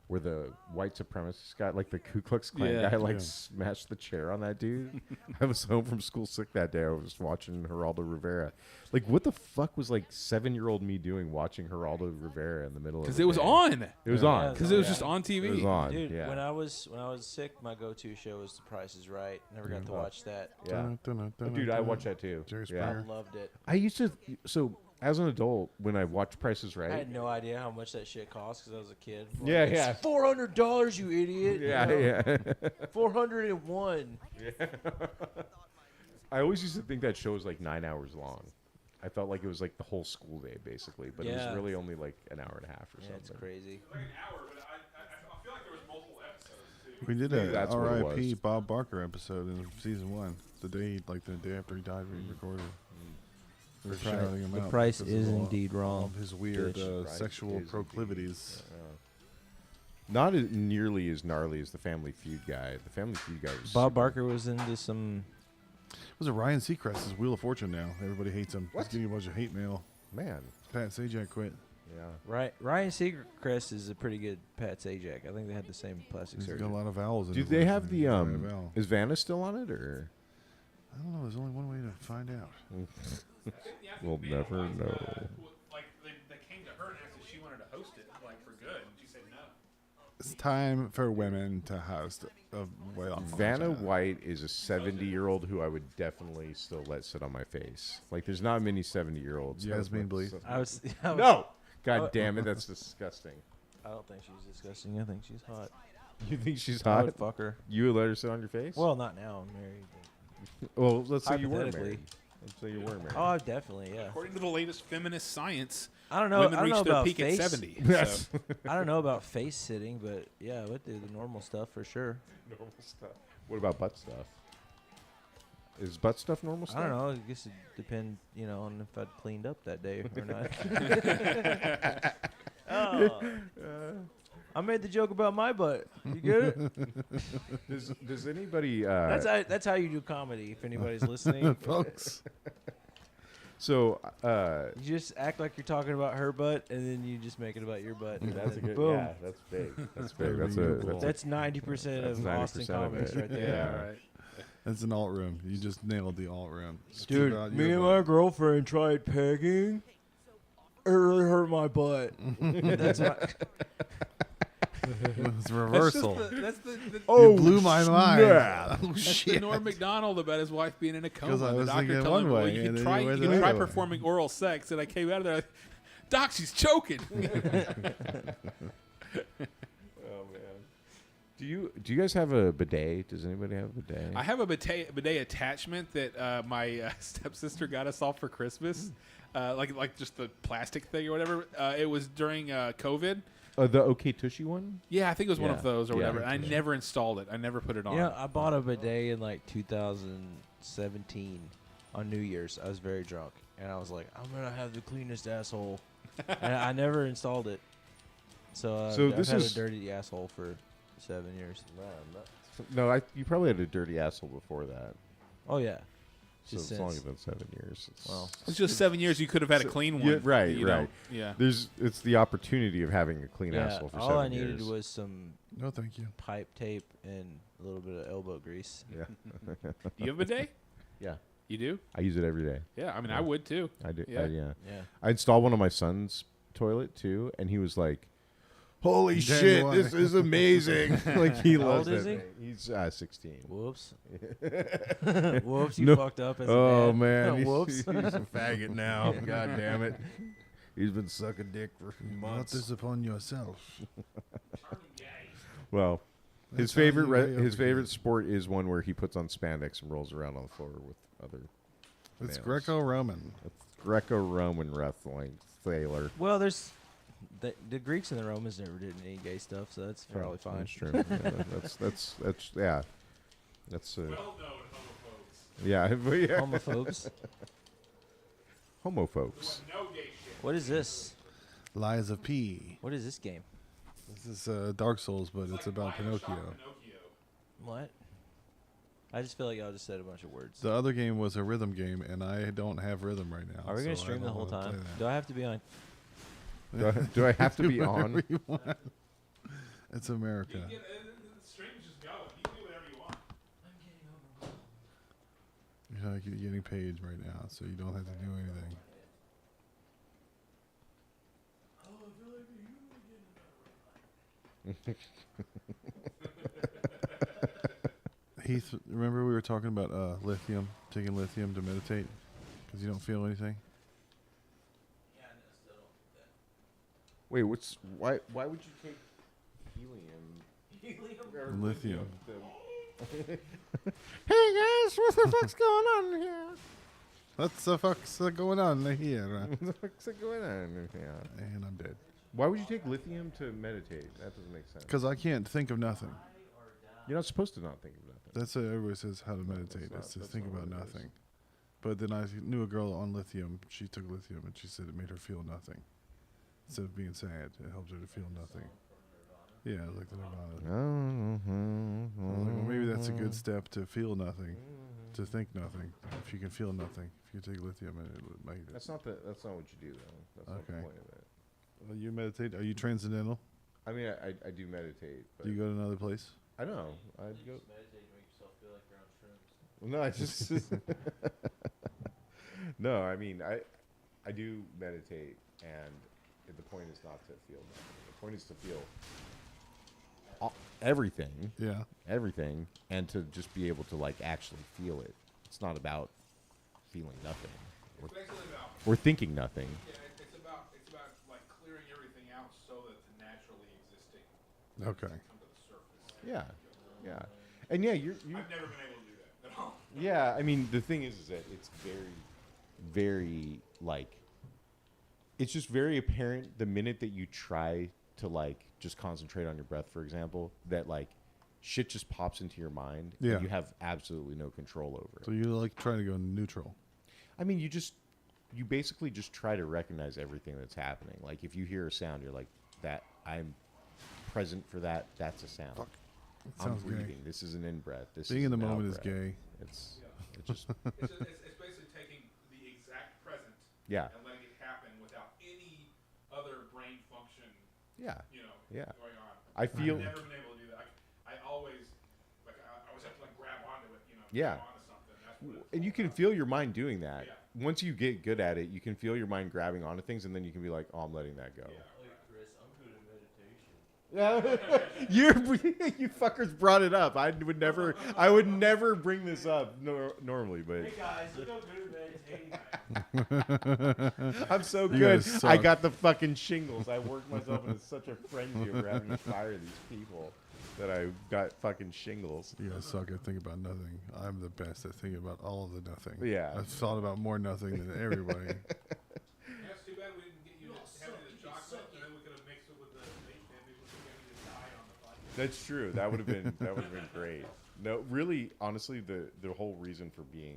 where the white supremacist guy, like the Ku Klux Klan Yeah. guy, like Yeah. smashed the chair on that dude. I was home from school sick that day. I was watching Geraldo Rivera. Like, what the fuck was like 7-year-old me doing watching Geraldo Rivera in the middle of Because the it was day? on. It was Yeah. on. Because it was Yeah. just on TV. It was on. Dude, yeah. when I was sick, my go-to show was The Price is Right. Never got to watch that. yeah. Dude, I watched that too. Jerry Yeah. I Springer. loved it. I used to. So as an adult, when I watched Price is I Right. had no idea how much that shit cost because I was a kid. I'm Yeah, like, yeah. It's $400, you idiot. Yeah, You know? yeah. 401. I always used to think that show was like 9 hours long. I felt like it was like the whole school day, basically, but it Yeah. was really only like an hour and a half or Yeah, it's something. crazy. Like an hour, but I feel like there was multiple episodes too. We did Maybe a that's what it R.I.P. was. Bob Barker episode in season 1. The day after he died, we recorded. We were shouting him The out price because is of all- indeed all wrong. of his weird Bitch. Price sexual is proclivities. Not nearly as gnarly as the Family Feud guy. The Family Feud guy was Bob super- Barker was into some. Was it Ryan Seacrest? His Wheel of Fortune now. Everybody hates him. What? He's getting a bunch of hate mail. Man, Pat Sajak quit. yeah. Ryan Seacrest is a pretty good Pat Sajak. I think they had the same plastic He's got a surgery. lot of vowels in Do his they last have name. the He's got a vowel. Is Vanna still on it or? I don't know. There's only one way to find out. We'll never know. Like they came to her and asked if It's time for women to host a Vanna White is a 70-year-old who I would definitely still let sit on my face. Like, there's not many 70-year-olds. Yasmin Bleeth. I was No! God damn it, that's disgusting. I don't think she's disgusting. I think she's hot. You think she's I hot? would fuck her. You would let her sit on your face? Well, not now. I'm married. Well, let's say you were hypothetically. married. Let's say you were married. Oh, definitely, yeah. According to the latest feminist science, I don't know. women I don't reach know their about peak face. at 70. Yes. So. I don't know about face sitting, but yeah, I would do the normal stuff for sure. Normal stuff. What about butt stuff? Is butt stuff normal stuff? I don't know. I guess it depends, on if I'd cleaned up that day or not. Oh. I made the joke about my butt. You get it? Does anybody? That's how you do comedy. If anybody's listening, folks. So you just act like you're talking about her butt, and then you just make it about your butt. And that's a good. boom. Yeah, that's big. That's big. That's 90% of 90% Austin of comics it. right there. Yeah. Right. That's an alt room. You just nailed the alt room. Speak Dude, about me your and butt. my girlfriend tried pegging. It really hurt my butt. That's my. It's reversal. That's the You blew my mind. snap. Oh, That's the shit. Norm Macdonald about his wife being in a coma. 'Cause I The was doctor thinking telling him, one well, way, you and can then try, you you went can the try other way. performing oral sex. And I came out of there like, Doc, she's choking. Oh man. Do you guys have a bidet? Does anybody have a bidet? I have a bidet attachment that my stepsister got us all for Christmas. Like just the plastic thing or whatever. It was during COVID. The OK Tushy one? Yeah, I think it was one Yeah. of those or Yeah. whatever. And I never installed it. I never put it on. Yeah, I bought a bidet in like 2017 on New Year's. I was very drunk, and I was like, I'm gonna have the cleanest asshole, and I never installed it. So, So I've this had is- a dirty asshole for 7 years. No, you probably had a dirty asshole before that. Oh yeah, So just it's longer since. than 7 years. Well, It's just 7 years. You could have had a clean one. yeah, right, you know? right. Yeah. It's the opportunity of having a clean yeah. asshole for All 7 I needed years. was some No, thank you. pipe tape and a little bit of elbow grease. Yeah. Do you have a bidet? Yeah. You do? I use it every day. Yeah. I mean, Yeah. I would too. I do. Yeah. Yeah. Yeah. I installed one on my son's toilet too, and he was like, "Holy Damn shit, why. this is amazing!" Like he How loves old is that he? thing. He's 16. Whoops. Whoops, you No. fucked up as a Oh dad. man, he's, Whoops. he's a faggot now. God damn it. He's been sucking dick for Not months. this upon yourself. Well, his That's how you favorite way over his here. favorite sport is one where he puts on spandex and rolls around on the floor with other. It's males. Greco-Roman. It's Greco-Roman wrestling, sailor. Well, there's the Greeks and the Romans never did any gay stuff, so that's probably fine. That's true. Yeah, that's yeah. That's yeah, but yeah. Homophobes. Homo folks. What is this? Lies of P. What is this game? This is Dark Souls, but it's about Pinocchio. What? I just feel like y'all just said a bunch of words. The other game was a rhythm game, and I don't have rhythm right now. Are we gonna so I stream the don't whole wanna time? play that. Do I have to be on? Do I have to be Do whatever on? you want. It's America. You're getting paid right now, so you don't have to do anything. Heath, remember we were talking about lithium, taking lithium to meditate because you don't feel anything? Wait, why would you take helium? Lithium. Hey guys, what the fuck's going on here? What the fuck's going on here? What the fuck's going on here? And I'm dead. Why would you take lithium to meditate? That doesn't make sense. Because I can't think of nothing. You're not supposed to not think of nothing. That's what everybody says how to meditate. not- It's to that's think not about what it is. nothing. But then I knew a girl on lithium. She took lithium and she said it made her feel nothing. Instead of being sad, it helped her to feel nothing. Yeah, like the Nirvana. I was like, well, maybe that's a good step to feel nothing, to think nothing. If you can feel nothing, if you take lithium and it would make it. That's not what you do though. That's not the Okay. point of it. You meditate? Are you transcendental? I mean, I do meditate, but Do you go to another place? I know. I go. No, I just. No, I mean, I do meditate, and the point is not to feel nothing. The point is to feel everything, Yeah. and to just be able to like actually feel it. It's not about feeling nothing It's basically about or thinking nothing. it's about like clearing everything out so that the naturally existing Okay. come to the surface. Yeah, yeah, and yeah, you. I've never been able to do that at all. Yeah, I mean the thing is that it's very like. It's just very apparent the minute that you try to like just concentrate on your breath, for example, that like shit just pops into your mind. Yeah. And you have absolutely no control over it. So you like trying to go neutral. I mean, you basically just try to recognize everything that's happening. Like if you hear a sound, you're like, that I'm present for that. That's a sound. Fuck. It I'm sounds breathing. gay. This is an in breath. This Being is in the an moment is out-breath. gay. It's just It's basically taking the exact present yeah, and letting it happen without any other brain function, yeah, yeah. going on. I feel I've never been able to do that. I always like I always have to like grab onto it, Yeah. grab onto something. That's what it's and you all can about. feel your mind doing that. Yeah. Once you get good at it, you can feel your mind grabbing onto things, and then you can be like, "Oh, I'm letting that go." Chris, I'm good at meditation. Yeah, you fuckers brought it up. I would never bring this up normally, but guys, look how good at meditating. I'm so You good. guys I suck. got the fucking shingles. I worked myself into such a frenzy over having to fire these people that I got fucking shingles. You guys suck at thinking about nothing. I'm the best at thinking about all of the nothing. Yeah. I've thought about more nothing than everybody. Yeah, it's too bad we didn't get you to have the chocolate, and then we could have mixed it with the vape, and we would have given you to die on the podcast. That's true. That would have been great. No, really, honestly, the whole reason for being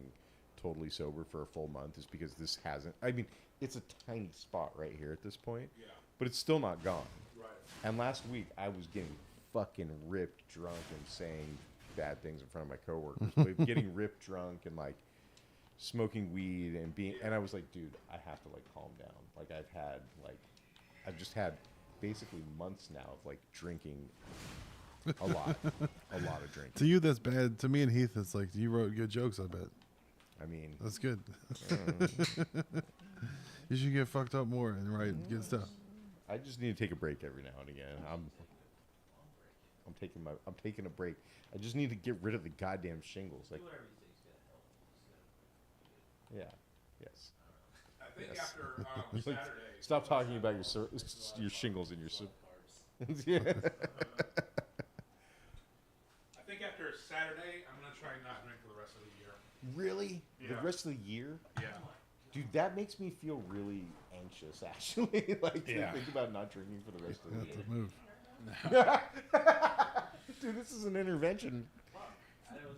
totally sober for a full month is because this hasn't. I mean, it's a tiny spot right here at this point, Yeah. but it's still not gone. Right. And last week I was getting fucking ripped drunk and saying bad things in front of my coworkers, but getting ripped drunk and like smoking weed and I was like, dude, I have to like calm down. Like I've just had basically months now of like drinking a lot of drinking. To you, that's bad. To me and Heath, it's like you wrote good jokes. I bet I mean, that's good. You should get fucked up more and write good stuff. I just need to take a break every now and again. I'm taking a break. I just need to get rid of the goddamn shingles. Like, yeah, yes. I think Yes. after Saturday. Stop talking about your shingles and your. Yeah. I think after Saturday, I'm gonna try not drink for the rest of the year. Really? Yeah. The rest of the year? Yeah. Dude, that makes me feel really anxious. Actually, like Yeah. to think about not drinking for the rest of You the have year. to move. Dude, this is an intervention.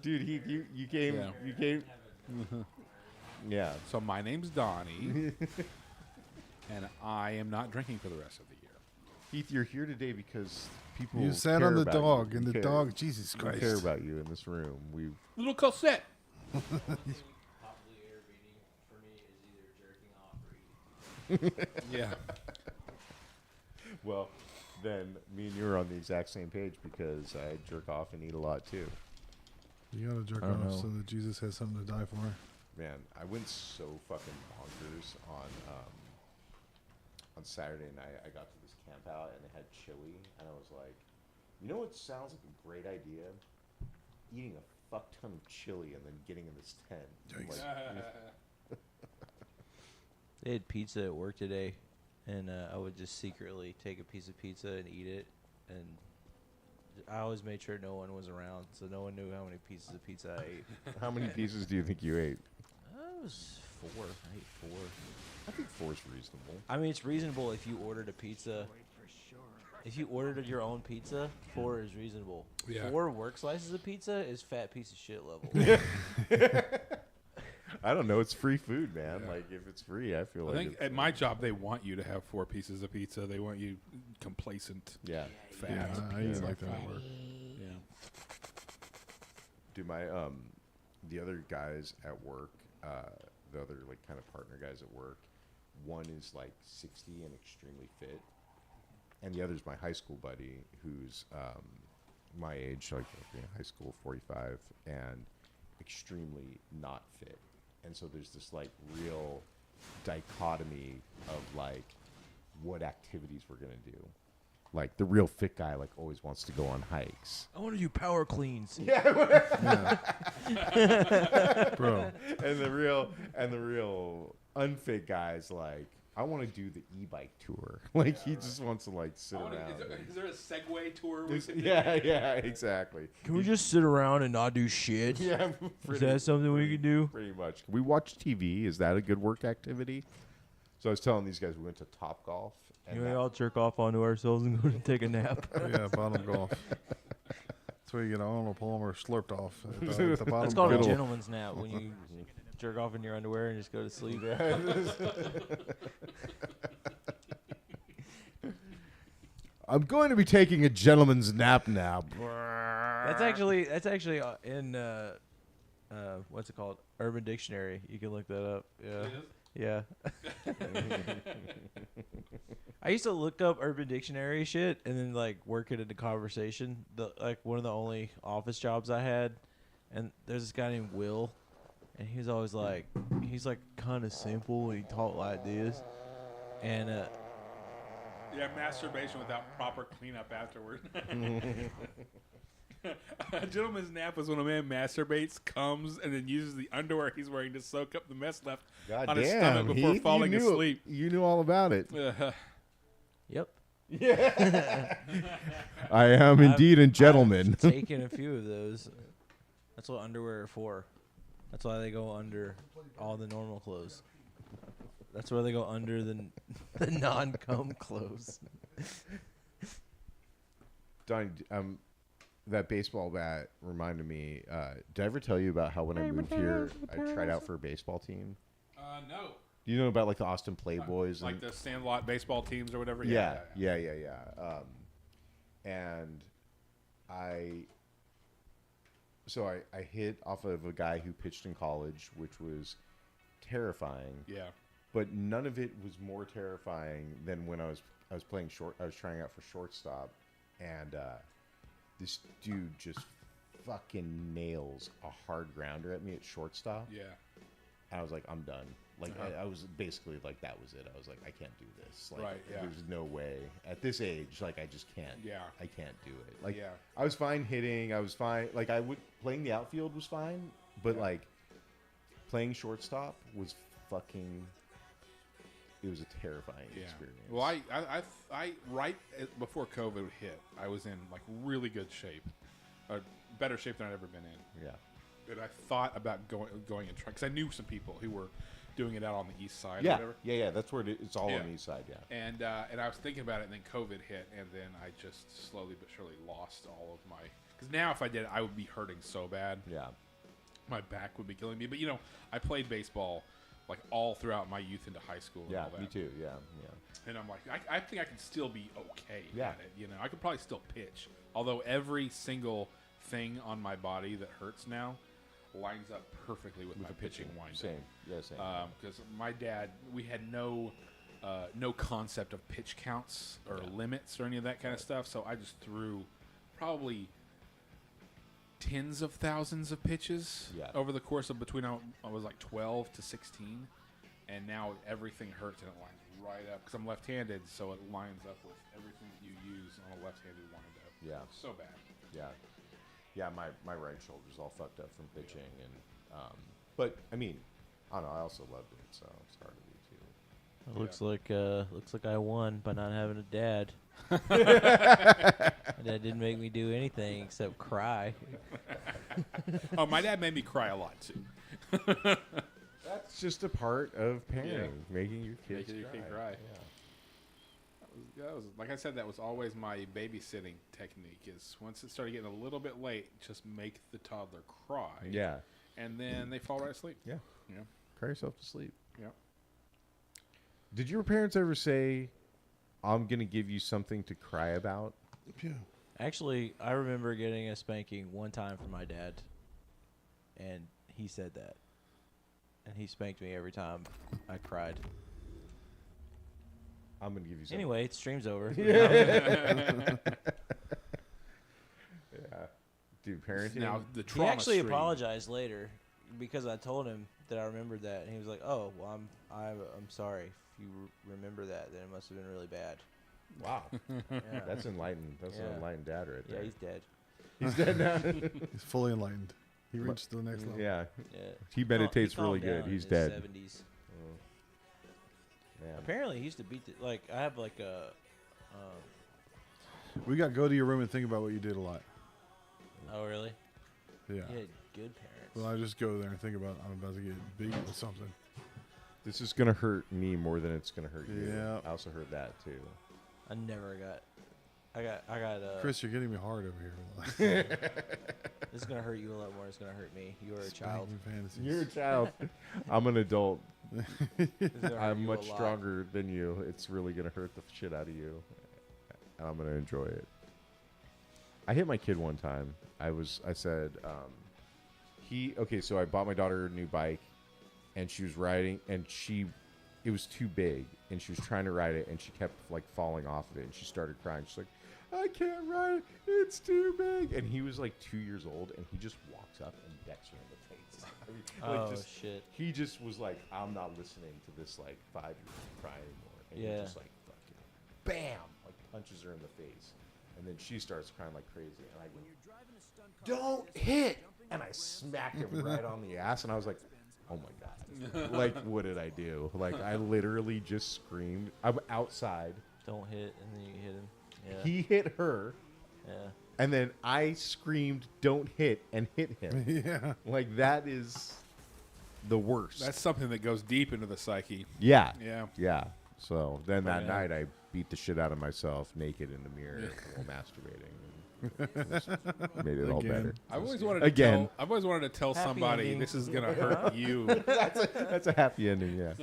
Dude, you came. Yeah. You came. Yeah. So my name's Donnie, and I am not drinking for the rest of the year. Heath, you're here today because people. You sat care on the about dog, you. and We the care- dog, Jesus we Christ. care about you in this room. We. Little Cosette. Possibly air beating for me is either jerking off or eating. Yeah. Well, then me and you are on the exact same page because I jerk off and eat a lot too. You gotta jerk I don't off know. so that Jesus has something to die for. Man, I went so fucking bonkers on Saturday night. I got to this camp out and they had chili, and I was like, you know what sounds like a great idea? Eating a fuck ton of chili and then getting in this tent. I'm Yikes. like, They had pizza at work today, and I would just secretly take a piece of pizza and eat it, and I always made sure no one was around, so no one knew how many pieces of pizza I ate. how many pieces do you think you ate? It was 4. I ate 4. I think 4 is reasonable. I mean, it's reasonable if you ordered a pizza. If you ordered your own pizza, 4 is reasonable. Yeah. 4 work slices of pizza is fat piece of shit level. I don't know. It's free food, man. Like if it's free, I feel I like think it's, at my job they want you to have 4 pieces of pizza. They want you complacent, yeah. fat. Yeah, I eat like that at work. Yeah. Dude, my the other guys at work, the other like kind of partner guys at work, one is like 60 and extremely fit, and the other is my high school buddy who's my age, like high school, 45, and extremely not fit. And so there's this like real dichotomy of like what activities we're gonna do. like the real fit guy like always wants to go on hikes. I want to do power cleans. Bro, And the real unfit guy's like, I want to do the e-bike tour. Like he just wants to like sit around. Is there a Segway tour? Yeah, exactly. Can we just sit around and not do shit? Yeah, Is that something we can do? pretty much. We watch TV. Is that a good work activity? So I was telling these guys we went to Top Golf. And You know, that- all jerk off onto ourselves and go to take a nap. yeah, bottom golf. That's where you get Arnold Palmer slurped off at the bottom. It's called a golf. gentleman's nap when you jerk off in your underwear and just go to sleep. I'm going to be taking a gentleman's nap now. That's actually in what's it called? Urban Dictionary. You can look that up. Yeah. Yeah. I used to look up Urban Dictionary shit and then like work it into conversation. Like one of the only office jobs I had, and there's this guy named Will, and he's always like, he's like kind of simple and he talked like this, and Yeah, masturbation without proper cleanup afterward. A gentleman's nap is when a man masturbates, comes, and then uses the underwear he's wearing to soak up the mess left God on his damn, stomach before Heath, falling you knew, asleep. You knew all about it. yep. I am indeed a gentleman. I've taken a few of those. That's what underwear are for. That's why they go under all the normal clothes. That's why they go under the non-cum clothes. Donnie, that baseball bat reminded me. Did I ever tell you about how when I moved here, I tried out for a baseball team? No. Do you know about like the Austin Playboys? Like the Sandlot baseball teams or whatever? Yeah. And I hit off of a guy who pitched in college, which was terrifying. Yeah. But none of it was more terrifying than when I was playing short. I was trying out for shortstop, and this dude just fucking nails a hard grounder at me at shortstop. Yeah. And I was like, I'm done. Like I was basically like, that was it. I was like, I can't do this. Like, Right, yeah. There's no way at this age. Like I just can't. Yeah. I can't do it. Like Yeah. I was fine hitting. I was fine. Like playing the outfield was fine, but like playing shortstop was fucking. It was a terrifying experience. Well, I right before COVID hit, I was in like really good shape, better shape than I'd ever been in. Yeah. And I thought about going and trying because I knew some people who were doing it out on the east side. Yeah. Or whatever. Yeah. That's where it's all Yeah. on the east side. Yeah. And I was thinking about it, and then COVID hit, and then I just slowly but surely lost all of my. Because now, if I did it, I would be hurting so bad. Yeah. My back would be killing me. But I played baseball like all throughout my youth into high school. And Yeah. all that. Me too. Yeah. And I'm like, I think I can still be okay Yeah. at it. I could probably still pitch. Although every single thing on my body that hurts now lines up perfectly with my pitching windup. Same. Yeah. Same. Because my dad, we had no concept of pitch counts or limits or any of that kind of stuff. So I just threw probably tens of thousands of pitches over the course of between I was like 12 to 16, and now everything hurts and it lines right up because I'm left-handed, so it lines up with everything that you use on a left-handed windup. Yeah. So bad. Yeah, my right shoulder's all fucked up from pitching, and but I mean, I don't know. I also loved it, so it's hard to do too. It looks like I won by not having a dad. My dad didn't make me do anything except cry. Oh, my dad made me cry a lot too. That's just a part of parenting, making your kids Making your kid cry. That was, like I said, that was always my babysitting technique. Is once it started getting a little bit late, just make the toddler cry. Yeah. And then they fall right asleep. Yeah. Yeah. Cry yourself to sleep. Yeah. Did your parents ever say, I'm going to give you something to cry about? Yeah. Actually, I remember getting a spanking one time from my dad, and he said that. And he spanked me every time I cried. I'm going to give you something. Anyway, stream's over. Yeah. Dude, parenting. Now the He trauma actually stream. apologized later because I told him that I remembered that, and he was like, "Oh, well, I'm sorry. If you remember that, then it must have been really bad." Wow. Yeah. That's enlightened. That's an Yeah. enlightened dad right Yeah, there. he's dead. He's dead now. He's fully enlightened. He reached the next level. Yeah. Yeah. He meditates calmed really good. down in He's his dead. 70s. Man. Apparently, he used to beat the, like I have like a. We got go to your room and think about what you did a lot. Oh really? Yeah. You had good parents. Well, I just go there and think about I'm about to get beat with something. This is gonna hurt me more than it's gonna hurt you. Yeah. I also heard that too. I never got. I got. Chris, you're getting me hard over here. This is gonna hurt you a lot more. Than it's gonna hurt me. You are a child. Spanking fantasies. You're a child. I'm an adult. This is gonna hurt I'm you a much lot. stronger than you. It's really gonna hurt the shit out of you. I'm gonna enjoy it. I hit my kid one time. I said, so I bought my daughter a new bike, and she was riding, and it was too big, and she was trying to ride it, and she kept like falling off of it, and she started crying. She's like, I can't ride it. It's too big. And he was like 2 years old, and he just walks up and decks her in the face. I mean, Oh just, shit. He just was like, I'm not listening to this like 5-year-old cry anymore. And Yeah. he just like fucking bam, like punches her in the face. And then she starts crying like crazy. And I go, don't hit. And I smacked him right on the ass. And I was like, oh my God. Like, what did I do? Like, I literally just screamed. I'm outside. Don't hit, and then you hit him. Yeah. He hit her. Yeah. And then I screamed, don't hit, and hit him. Yeah. Like, that is the worst. That's something that goes deep into the psyche. Yeah. Yeah. Yeah. So then that Yeah. night, I beat the shit out of myself naked in the mirror while masturbating. And just made it all Again. better. I've always wanted to tell Happy somebody ending. this is gonna hurt you. That's a happy ending, yeah.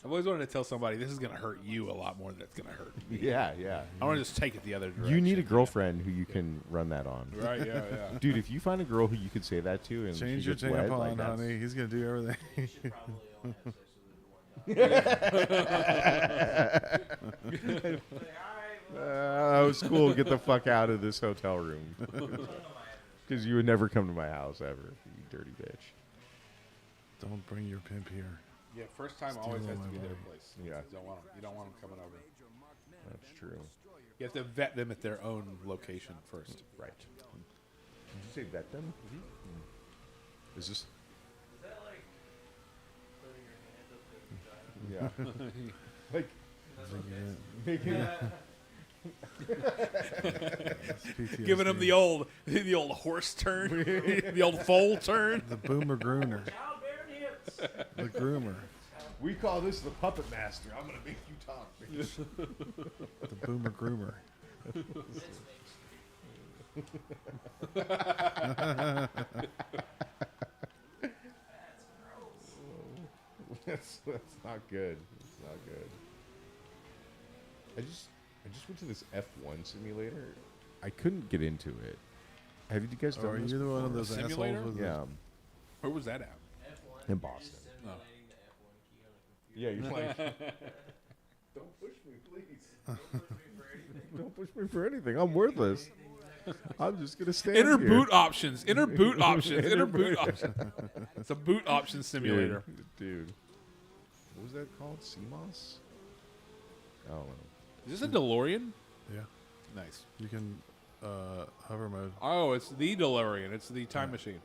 I've always wanted to tell somebody this is gonna hurt you a lot more than it's gonna hurt me. Yeah, yeah. I want to just take it the other direction. You need a girlfriend who you can run that on. Right? Yeah. Yeah. Dude, if you find a girl who you could say that to and Change she your gets wet, tampon, like, that's- honey. He's gonna do everything. That was cool. Get the fuck out of this hotel room. Because you would never come to my house ever, you dirty bitch. Don't bring your pimp here. Yeah. First time Steal always has to my be their money. place. Yeah. You don't want them coming over. That's true. You have to vet them at their own location first. Right. Did you say vet them? Is this? Yeah. Like, making PTSD. Giving them the old horse turn, the old foal turn. The boomer groomer. The groomer. we call this the puppet master. I'm gonna make you talk, bitch. The boomer groomer. That's not good. It's not good. I just went to this F1 simulator. I couldn't get into it. Have you guys Oh, done are this you the one of before? those Simulator? assholes with Yeah, Where was that at? in Boston. Oh. Yeah, you're like, don't push me, please. Don't push me for anything. I'm worthless. I'm just gonna stand Inner here. boot options. Inner boot options. Inner boot options. It's a boot option simulator. Dude. What was that called? CMOS? I don't know. Is this a DeLorean? Yeah. Nice. You can hover mode. Oh, it's the DeLorean. It's the time machine.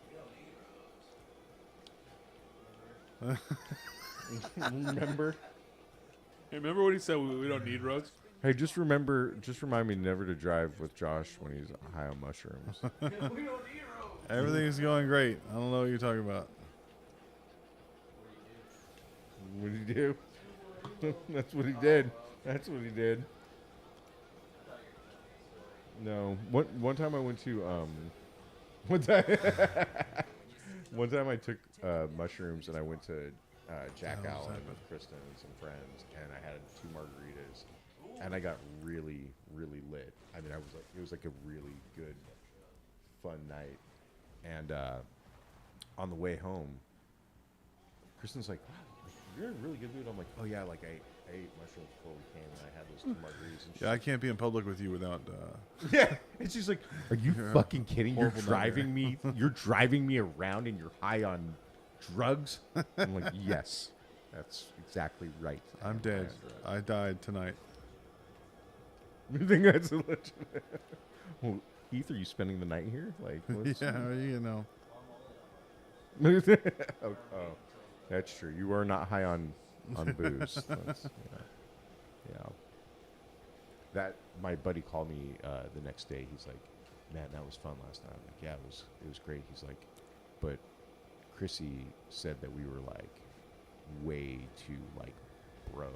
Remember? Hey, remember what he said? We don't need roads. Hey, just remind me never to drive with Josh when he's high on mushrooms. Everything's going great. I don't know what you're talking about. What did he do? That's what he did. That's what he did. No. One time I went to one time one time I took mushrooms and I went to Jack Oh, Allen exactly. with Kristen and some friends, and I had 2 margaritas, and I got really, really lit. I mean, it was like a really good, fun night. And on the way home, Kristen's like, "Wow, you're in a really good mood." I'm like, "Oh yeah, like I ate mushrooms before we came, and I had those 2 margaritas." And she's Yeah, I can't be in public with you without. yeah, and she's like, "Are you You're a fucking kidding? You're horrible driving me. You're driving me around, and you're high on drugs." I'm like, "Yes, that's exactly right. I'm high dead. on drugs." I died tonight. You think that's a legend? Well, Heath, are you spending the night here? Like, what's Yeah, you know. oh, that's true. You are not high on booze. That's, yeah. That my buddy called me the next day. He's like, "Man, that was fun last night." I'm like, "Yeah, it was great." He's like, "But Chrissy said that we were like way too like bro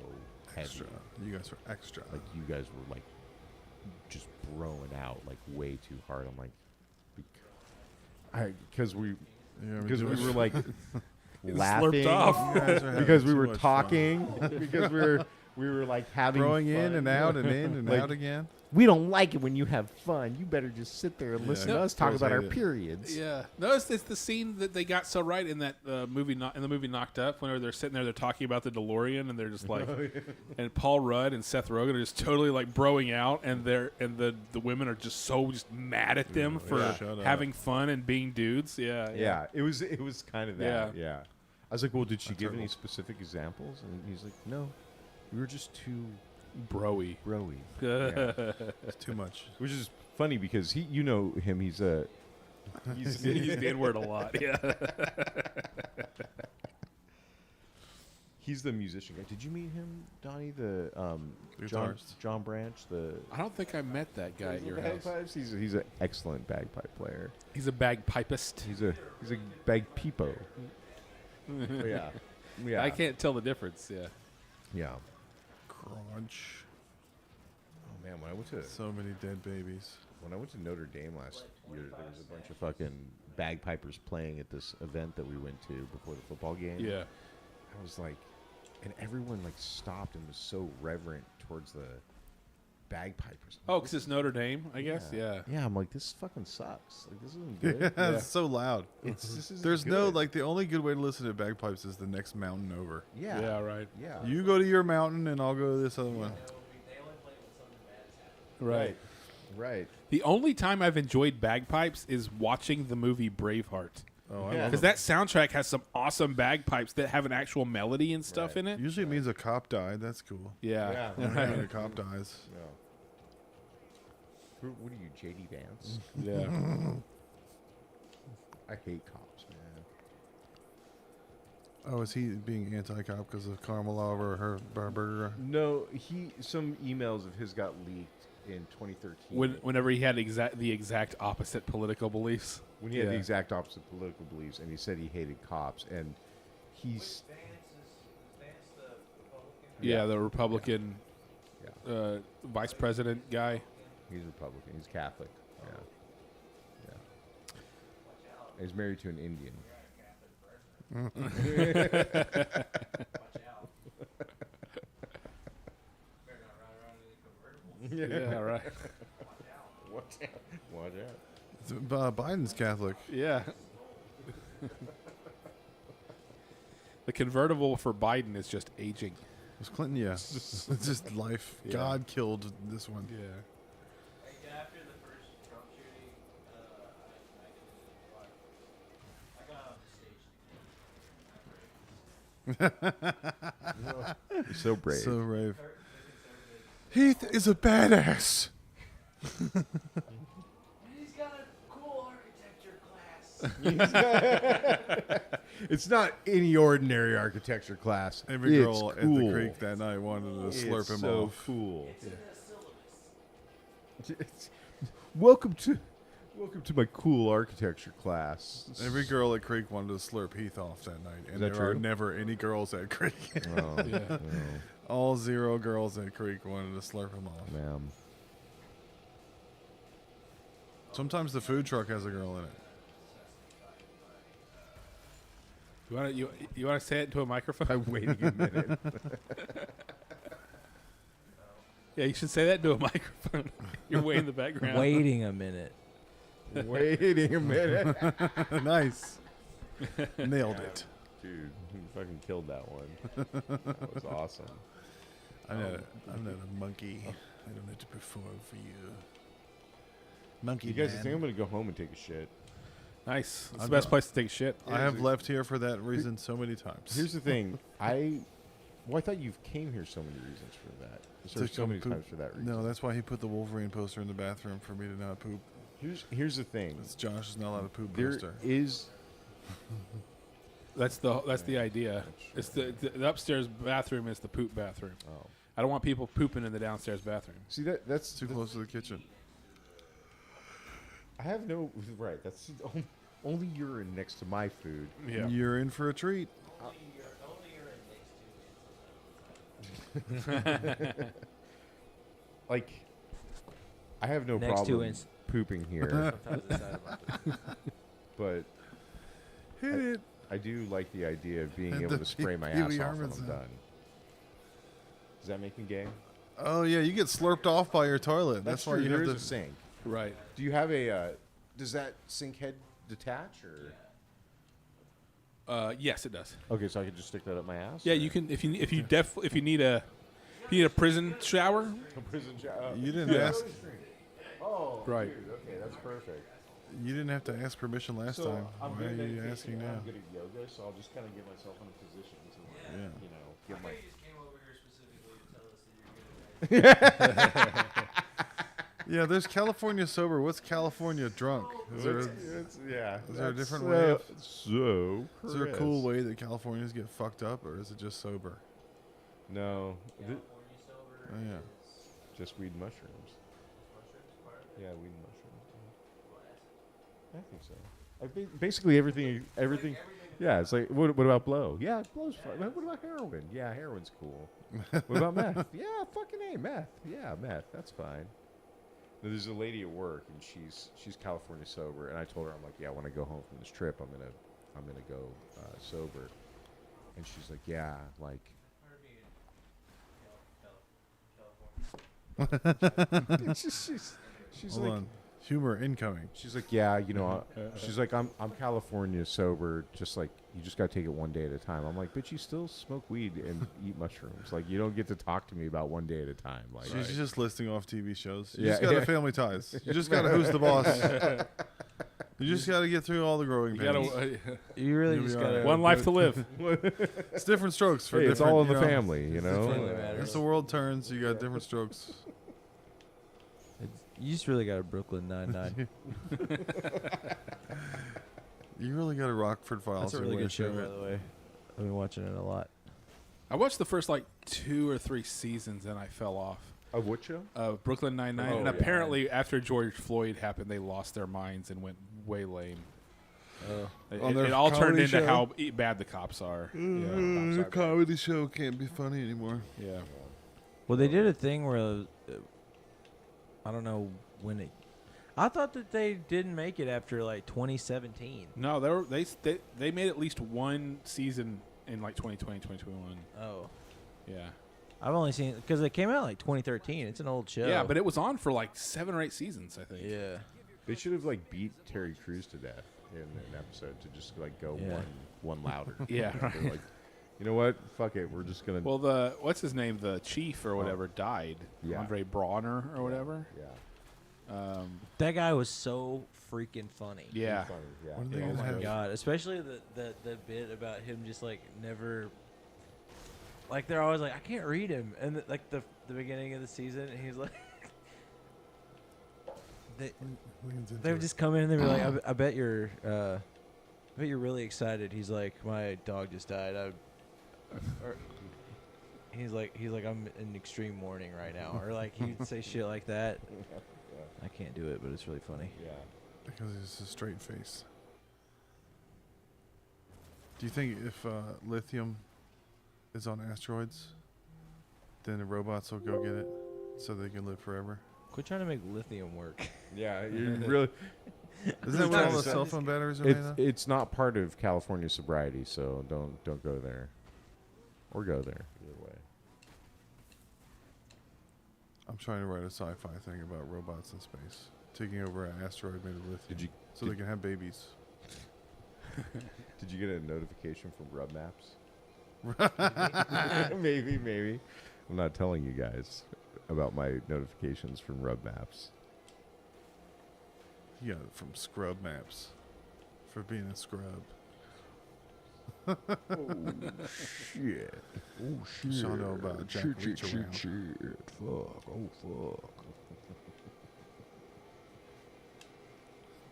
heavy. Extra. You guys were extra. Like you guys were like just broing out like way too hard." I'm like, because we were like laughing off. You guys are having because we too were much talking because we were like having Throwing fun. in and out and in and Like, out again. We don't like it when you have fun. You better just sit there and Yeah, listen to us talk girls about our hate it. periods. Yeah, no, it's the scene that they got so right in that movie. In the movie Knocked Up, whenever they're sitting there, they're talking about the DeLorean, and they're just like, and Paul Rudd and Seth Rogen are just totally like broing out, and the women are just mad at them for shut up. having fun and being dudes. Yeah, Yeah, it was kind of that. Yeah. Yeah. I was like, well, did she That's give any terrible. specific examples? And he's like, no, we were just too broy. broy. Yeah. It's too much. Which is funny because you know him. He's He's the N word a lot. Yeah, he's the musician guy. Did you meet him, Donnie? The Guitarist. John Branch. The I don't think I met that guy at your house. bagpipes. He's an excellent bagpipe player. He's a bagpipist. He's a bagpeepo. Yeah, yeah. I can't tell the difference. Yeah. Yeah. Crunch. Oh man, when I went to So many dead babies. Notre Dame last year, there was a bunch of fucking bagpipers playing at this event that we went to before the football game. Yeah. I was like, and everyone like stopped and was so reverent towards the bagpipers. Oh, because it's Notre Dame, I guess. Yeah. Yeah, I'm like, this fucking sucks. Like, this isn't good. Yeah, it's so loud. This isn't There's no, good. like, the only good way to listen to bagpipes is the next mountain over. Yeah. Yeah. Right. Yeah. You go to your mountain and I'll go to this other one. Right. Right. The only time I've enjoyed bagpipes is watching the movie Braveheart. Oh, I Yeah. love Because them. that soundtrack has some awesome bagpipes that have an actual melody and stuff Right. in it. Usually it means a cop died. That's cool. Yeah. Yeah. When a cop dies. No. What are you, J.D. Vance? Yeah. I hate cops, man. Oh, is he being anti-cop because of Caramel over her burger? No, some emails of his got leaked in 2013. Whenever he had the exact opposite political beliefs. When he had the Yeah. exact opposite political beliefs, and he said he hated cops, and he's Yeah, the Republican yeah, vice president guy. he's Republican. He's Catholic. Yeah, yeah. He's married to an Indian. Yeah, right. Watch out! Watch out! Biden's Catholic. Yeah. The convertible for Biden is just aging. It was Clinton, yeah. It's just life. Yeah. God killed this one. Yeah. After the first Trump shooting, I got off the stage. You're so brave. So brave. Heath is a badass. He's got a cool architecture class. It's not any ordinary architecture class. Every It's girl at cool. the creek that night wanted to slurp It's him so off. cool. Welcome to my cool architecture class. Every girl at Creek wanted to slurp Heath off that night, and that there are true? never any girls at Creek. Oh, Yeah. oh, All 0 girls at Creek wanted to slurp him off. ma'am. Sometimes the food truck has a girl in it. You want to say it into a microphone? I'm waiting a minute. Yeah, you should say that into a microphone. You're way in the background. Waiting a minute. Waiting a minute. Nice. Nailed it. Dude, you fucking killed that one. That was awesome. I'm not a monkey. I don't have to perform for you. Monkey You guys, I man. think I'm going to go home and take a shit. Nice. It's I'm the best not- place to take a shit. I have left here for that reason so many times. Here's the thing. I Well, I thought you came here so many reasons for that. So Took so some many poop. times for that reason. No, that's why he put the Wolverine poster in the bathroom for me to not poop. Here's the thing. It's Josh is not allowed to poop There poster. is. That's the idea. It's the upstairs bathroom is the poop bathroom. Oh. I don't want people pooping in the downstairs bathroom. See that's Too close to the kitchen. I have no right. That's the only urine next to my food. Yeah. You're in for a treat. Like, I have no Next 2 problem inches. pooping here, Sometimes it's sad about this. but Hit it. I do like the idea of being And able the to spray my Pee ass Wee off when Herman I'm sound. done. Does that make me gay? Oh yeah, you get slurped off by your toilet. That's why true. you There have is to. a sink. Right. Do you have a? Does that sink head detach or? Yes, it does. Okay, so I can just stick that up my ass. Yeah, or- you can if you need a prison shower. A prison shower. You didn't ask. Oh, Right. dude, okay, that's perfect. You didn't have to ask permission last So time. I'm Why good are at you meditation asking and now? I'm good at yoga, so I'll just kind of get myself in a position to, Yeah. you know, get my. Yeah, there's California sober. What's California drunk? Is there Yeah. is there a different so, way of- So. is there a cool Chris. way that Californians get fucked up, or is it just sober? No. Oh yeah. Just weed and mushrooms. Yeah, weed and mushrooms. I think so. Basically everything. Yeah, it's like, what about blow? Yeah, blow's fun. What about heroin? Yeah, heroin's cool. What about meth? Yeah, fucking A, meth. Yeah, meth. That's fine. There's a lady at work, and she's California sober, and I told her, I'm like, yeah, when I go home from this trip, I'm gonna go sober, and she's like, yeah, like. she's Hold like, on. Humor incoming. she's like, yeah, you know, she's like, I'm California sober, just like you just gotta take it one day at a time. I'm like, but you still smoke weed and eat mushrooms. Like, you don't get to talk to me about one day at a time. Like, She's just listing off TV shows. You Yeah, just got yeah. to family ties. You just got to who's the boss. You just got to get through all the growing You pains. gotta You really You'll be just all gotta. right. one life to live. It's different strokes for hey, different. it's all in you the know, family, you know. really matters. As the world turns, you got different strokes. You just really got a Brooklyn Nine-Nine. You really got a Rockford Files. That's a really good show, by the way. I've been watching it a lot. I watched the first like 2 or 3 seasons, and I fell off. Of what show? Brooklyn Nine-Nine, Oh, and yeah. apparently after George Floyd happened, they lost their minds and went way lame. On their It all turned comedy into show? how bad the cops are. The comedy show can't be funny anymore. Yeah. Well, they did a thing where I don't know when it. I thought that they didn't make it after like 2017. No, they made at least one season in like 2020, 2021. Oh, Yeah. I've only seen because it came out like 2013. It's an old show. Yeah, but it was on for like 7 or 8 seasons, I think. yeah, They should have like beat Terry Crews to death in an episode to just like go Yeah. one louder. Yeah. They're like, you know what? Fuck it. We're just gonna. Well, what's his name? The chief or whatever died. Yeah. Andre Bronner or whatever. Yeah. that guy was so freaking funny. Yeah. Funny, yeah. When are they Oh gonna my have? god! Especially the bit about him just like never. Like they're always like, I can't read him, and like the beginning of the season, and he's like, they would just come in and they'd be like, I bet you're really excited. He's like, my dog just died. Or he's like, I'm in extreme mourning right now, or like he'd say shit like that. I can't do it, but it's really funny. Yeah. Because it's a straight face. Do you think if lithium is on asteroids, then the robots will go get it so they can live forever? Quit trying to make lithium work. Yeah. You really. Isn't that what all the cell phone batteries are made of? It's not part of California sobriety, so don't go there, or go there either way. I'm trying to write a sci-fi thing about robots in space taking over an asteroid made of lithium. So they can have babies. Did you get a notification from Rub Maps? maybe. I'm not telling you guys about my notifications from Rub Maps. He got it from Scrub Maps for being a scrub. Shit. Oh shit. Y'all know about Jack Reach Around. Fuck. Oh fuck.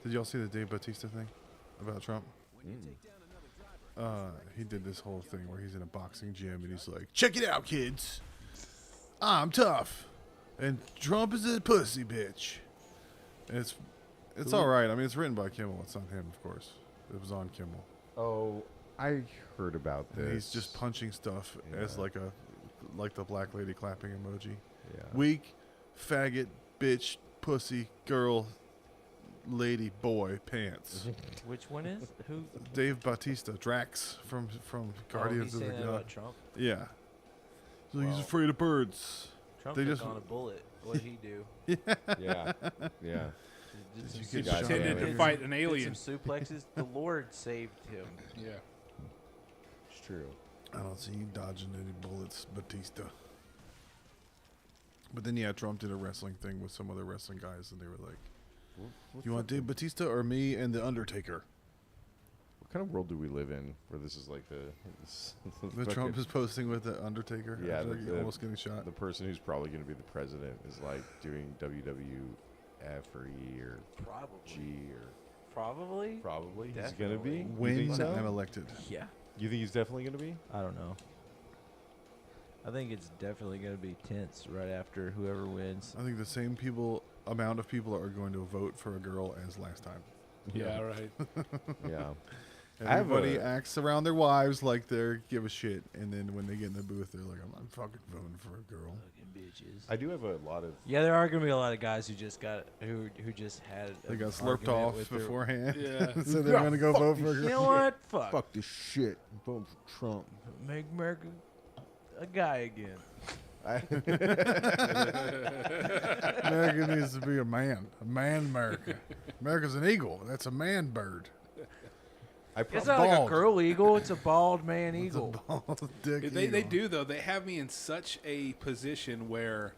Did y'all see the Dave Bautista thing about Trump? He did this whole thing where he's in a boxing gym and he's like, "Check it out, kids. I'm tough, and Trump is a pussy bitch." And it's all right. I mean, it's written by Kimmel. It's not him, of course. It was on Kimmel. Oh, I heard about this. And he's just punching stuff as Yeah. like the black lady clapping emoji. Yeah. Weak, faggot, bitch, pussy, girl, lady, boy, pants. Which one is who? Dave Bautista, Drax from Guardians he's of the saying that Galaxy. about Trump. Yeah. So he's Well, afraid of birds. Trump They took just- on a bullet. What did he do? Yeah. Yeah. Did you some get suplexes- shot Pretended to at? fight an did alien. some suplexes. The Lord saved him. Yeah. It's true. I don't see you dodging any bullets, Batista. But then, yeah, Trump did a wrestling thing with some other wrestling guys, and they were like, "You want Dave Batista or me and The Undertaker?" What kind of world do we live in where this is like the The Trump is posting with The Undertaker. Yeah, after the- almost getting shot. the person who's probably going to be the president is like doing WWF or E or Probably. G or Probably. probably he's going to Definitely. be. You When think so? I'm elected. Yeah. You think he's definitely going to be? I don't know. I think it's definitely going to be tense right after whoever wins. I think the same amount of people are going to vote for a girl as last time. Yeah, right. Yeah. I have Everybody a- acts around their wives like they're give a shit, and then when they get in the booth, they're like, "I'm fucking voting for a girl." Fucking bitches. I do have a lot of. Yeah, there are going to be a lot of guys who just just had. They got an slurped argument off with their- beforehand, Yeah. so they're gonna go vote for a You girl. know what? Fuck. Fuck this shit. Vote for Trump. Make America a guy again. America needs to be a man America. America's an eagle. That's a man bird. It's not like bald. a girl eagle. It's a bald man It's a eagle. bald dick They eagle. do though. They have me in such a position where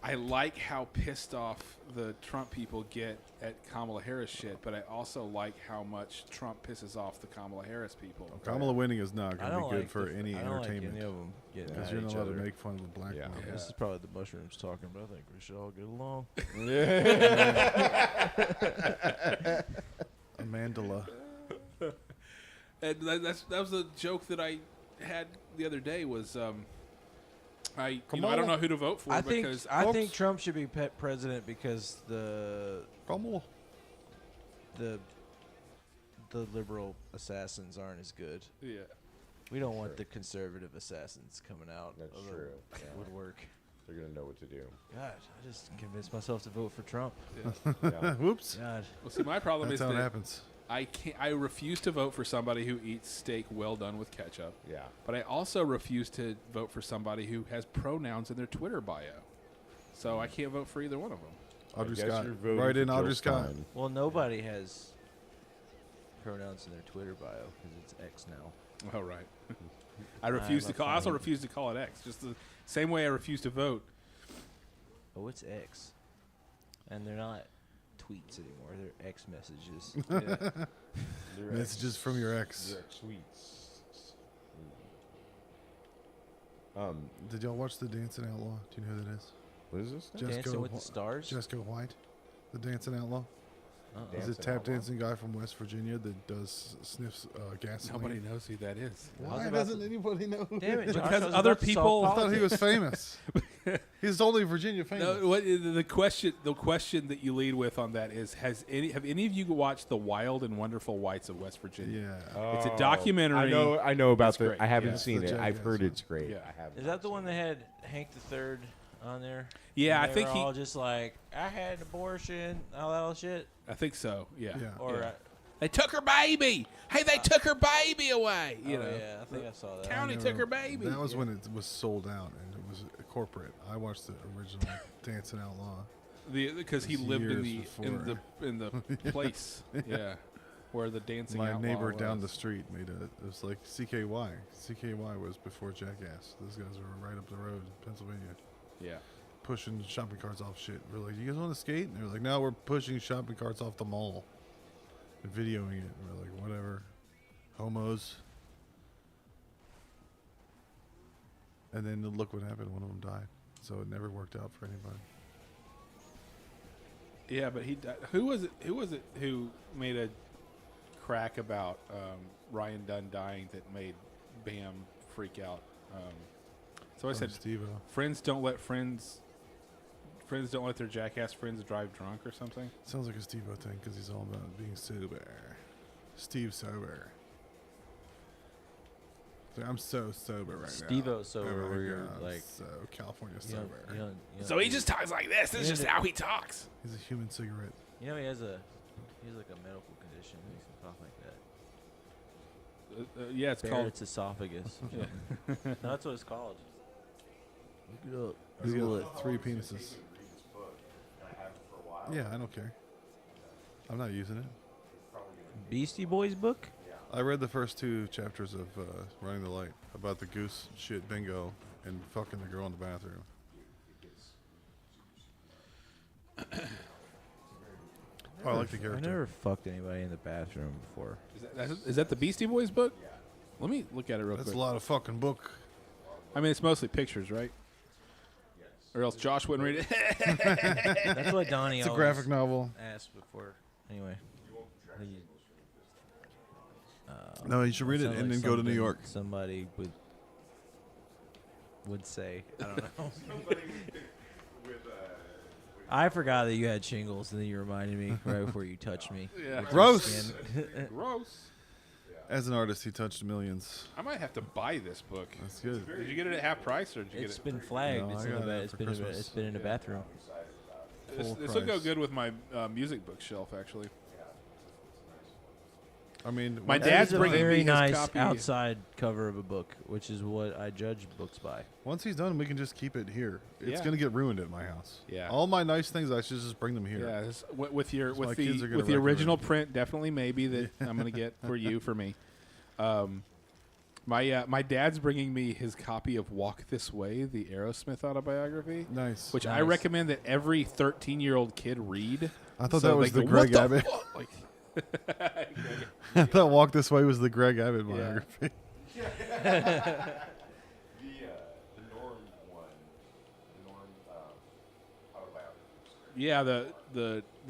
I like how pissed off the Trump people get at Kamala Harris shit, but I also like how much Trump pisses off the Kamala Harris people. Kamala winning is not I going to don't be good like for the- any I don't like entertainment. any of them getting Because at you're not each allowed other. to make fun of a black Yeah. woman. This is probably the mushrooms talking, but I think we should all get along. A mandala. And that was a joke that I had the other day. Was I don't know who to vote for I because think Trump should be president because the Kamala. liberal assassins aren't as good. yeah. We don't want the conservative assassins coming out That's of the true. Yeah. woodwork. They're going to know what to do. God, I just convinced myself to vote for Trump. Yeah. Whoops. God, Well, see, my problem That's is how it that happens. I refuse to vote for somebody who eats steak well done with ketchup. Yeah. But I also refuse to vote for somebody who has pronouns in their Twitter bio. So I can't vote for either one of them. Audrey I guess Scott. you're voting Right for in Jill Audrey Scott. Stein. well, nobody has pronouns in their Twitter bio because it's X now. Oh, right. I refuse I'm to call. I also fine. refuse to call it X. Just the same way I refuse to vote. Oh, it's X, and they're not tweets anymore. They're X messages. Yeah. Messages from your ex. Your ex-tweets. Did y'all watch The Dancing Outlaw? Do you know who that is? What is this? Jessica Dancing with the Wh- Stars. Jessica White. The Dancing Outlaw. He's a Dancing tap Outlaw? dancing guy from West Virginia that does sniffs gasoline. Nobody knows who that is. Why about doesn't anybody know? who Damn it, that Josh, is? Because I was other about to solve people- I thought he politics. was famous. He's only Virginia famous. No, the question that you lead with on that is have any of you watched The Wild and Wonderful Whites of West Virginia? Yeah. It's a Oh, documentary. I know about It's the. great. I haven't Yeah. seen It's it. the I've Jackass heard one. it's great. Yeah. I have. Is that the one that had Hank III on there? Yeah, And I they think were he. all just like, I had an abortion, all that old shit. I think so. Yeah. Yeah. Or Yeah. They took her baby. Hey, they took her baby away. You know. yeah, I think I saw that. County I took know. her baby. That was Yeah. when it was sold out and it was corporate. I watched the original Dancing Outlaw. Because he It was lived in years in the place. Yeah. Where the dancing. My outlaw neighbor down the was. street made it was like CKY. CKY was before Jackass. Those guys were right up the road in Pennsylvania. Yeah. Pushing shopping carts off shit. We're like, you guys want to skate? And they're like, no, we're pushing shopping carts off the mall. And videoing it. And we're like, whatever. Homos. And then look what happened. One of them died. So it never worked out for anybody. Yeah, but he died. Who was it? Who made a crack about Ryan Dunn dying that made Bam freak out? So I said, Steve-O. friends don't let their jackass friends drive drunk or something. Sounds like a Steve-O thing because he's all about being sober. Steve sober. So I'm so sober right now. Steve-O sober, Oh my where you're God, like, so California you know, sober. So he just talks like this. This is just how he talks. He's a human cigarette. he has like a medical condition that makes him cough like that. Yeah, it's called. Barrett's esophagus. Yeah. No, that's what it's called. Look it up. He's Google it. got 3 penises. Yeah, I don't care. I'm not using it. Beastie Boys book? I read the first 2 chapters of Running the Light about the goose shit bingo and fucking the girl in the bathroom. Oh, I like the I character. never fucked anybody in the bathroom before. Is that the Beastie Boys book? Let me look at it real That's quick. a lot of fucking book. I mean, it's mostly pictures, right? Or else Josh wouldn't read it. That's what Donnie It's a always graphic novel. asked before. Anyway. No, you should read it Sounds and like then go to New something York. Somebody would say. I don't know. I forgot that you had shingles, and then you reminded me right before you touched me. Yeah. with your Gross. skin. Gross. As an artist, he touched millions. I might have to buy this book. That's good. Did you get it at half price, or did you It's get been flagged. No, it's I in got the it it's for been Christmas. it's been in a bathroom. it? This Full will go price. good with my music bookshelf, actually. I mean, My That dad's is a bringing me very his nice copy. outside cover of a book, which is what I judge books by. once he's done, we can just keep it here. It's Yeah. gonna get ruined at my house. Yeah. All my nice things, I should just bring them here. Yeah, with your my with kids the are gonna with the wreck original everything. print, definitely maybe that I'm gonna get for you for me. My dad's bringing me his copy of Walk This Way, the Aerosmith autobiography, Nice. which I Nice. recommend that every 13-year-old kid read. I thought So that was they the go, Greg "What the Abbott. fuck?" Like, I thought Walk This Way was the Greg Abbott biography. The Norm one, the Norm autobiography. yeah, the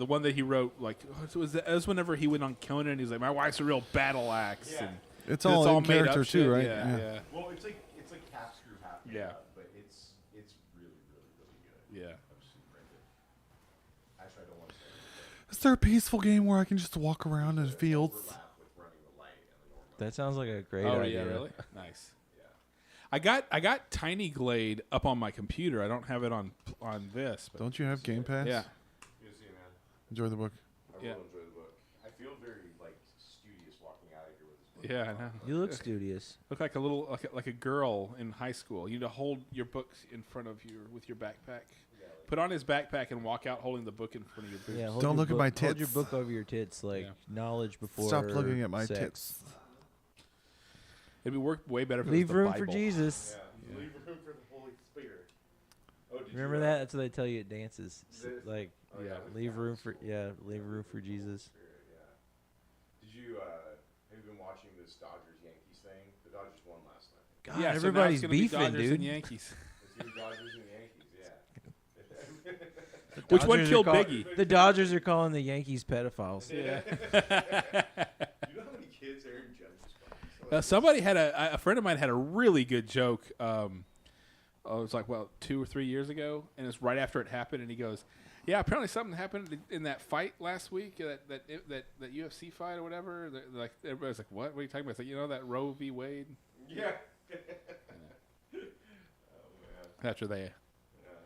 one that he wrote, like it was whenever he went on Conan, and he's like, my wife's a real battle axe. Yeah. And It's 'cause all in made up character shit. too, right? Yeah, yeah. Well, it's like half screw, half made Yeah. up, but it's really good. Yeah. I'm super into it. Actually, I don't want to say anything. Is there a peaceful game where I can just walk around in fields? Overlap with Running the Light and the Norm. That sounds like a great Oh idea. yeah, really? Nice. Yeah. I got Tiny Glade up on my computer. I don't have it on this. But Don't you have Game Pass? yeah. Good to see you, man. Enjoy the book. I Yeah. will enjoy the book. I feel very studious walking out of here with this book. Yeah, I know. You look studious. Look like a little like a girl in high school. You need to hold your books in front of you with your backpack. Put on his backpack and walk out holding the book in front of your boobs. Yeah, Don't look at my Hold your tits. book over your tits, like Yeah. knowledge before. Stop looking at my sex. tits. It'd be work way better if Leave it was the room for Bible. Jesus. Yeah. Leave room for the Holy Spirit. Oh, did Remember you, that? That's what they tell you at dances. This- Like, oh, Yeah. leave room for Jesus. Spirit, yeah. Did you have you been watching this Dodgers Yankees thing? The Dodgers won last night. God, Yeah, so now it's everybody's gonna be beefing, Dodgers dude. and Yankees. It's your Dodgers and Yankees, yeah. Which one Dodgers are killed call- Biggie? The Dodgers are calling the Yankees pedophiles. Yeah. You know how many kids Aaron Judge is Somebody had a friend of mine had a really good joke. It was like 2 or 3 years ago, and it's right after it happened. And he goes, "Yeah, apparently something happened in that fight last week, that UFC fight or whatever." Like everybody's like, "What? What are you talking about?" It's like, that Roe v. Wade. Yeah. Oh, man. After they Yeah,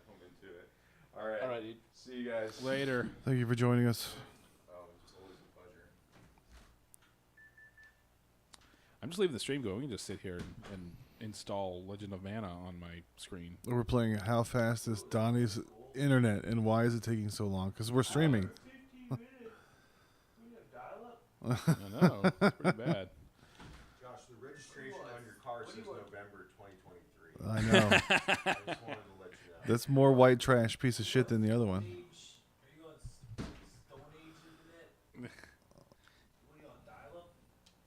I'm into it. All right. All right, dude. See you guys. later. Thank you for joining us. It's always a pleasure. I'm just leaving the stream going. We can just sit here and install Legend of Mana on my screen. We're playing How Fast is Donnie's Internet and why is it taking so long? Because we're streaming. I know. It's pretty bad. Josh, the registration on your car says November 2023. I know. I just wanted to let you know. That's more white trash piece of shit than the other one.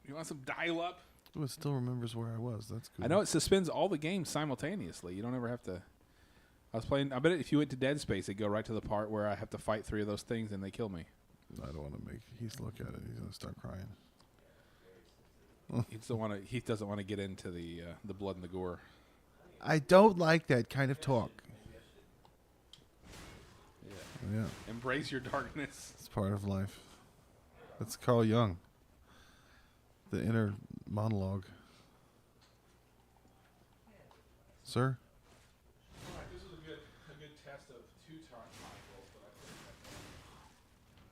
You want some dial-up? Oh, it still remembers where I was. That's cool. I know it suspends all the games simultaneously. You don't ever have to. I was playing. I bet if you went to Dead Space, it'd go right to the part where I have to fight 3 of those things and they kill me. I don't want to make. He's look at it. He's gonna start crying. He doesn't want to get into the blood and the gore. I don't like that kind of talk. Yeah, Embrace your darkness. it's part of life. That's Carl Jung. The inner monologue. Sir? This is a good test of 2 Michaels,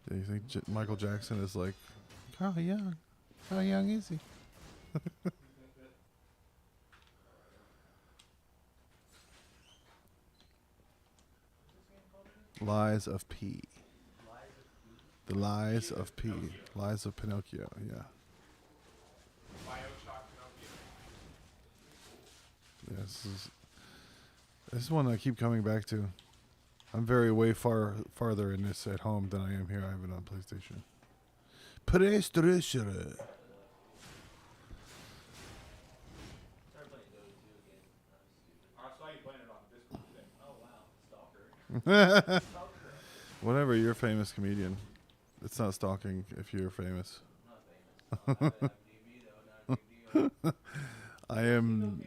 but Do you think Michael Jackson is like, Carl Jung? How young is he? Lies of P. The Lies of P. Lies of Pinocchio, yeah. Yeah, this is one I keep coming back to. I'm way farther in this at home than I am here. I have it on PlayStation. PlayStation. Whatever, you're a famous comedian. It's not stalking if you're famous. I am.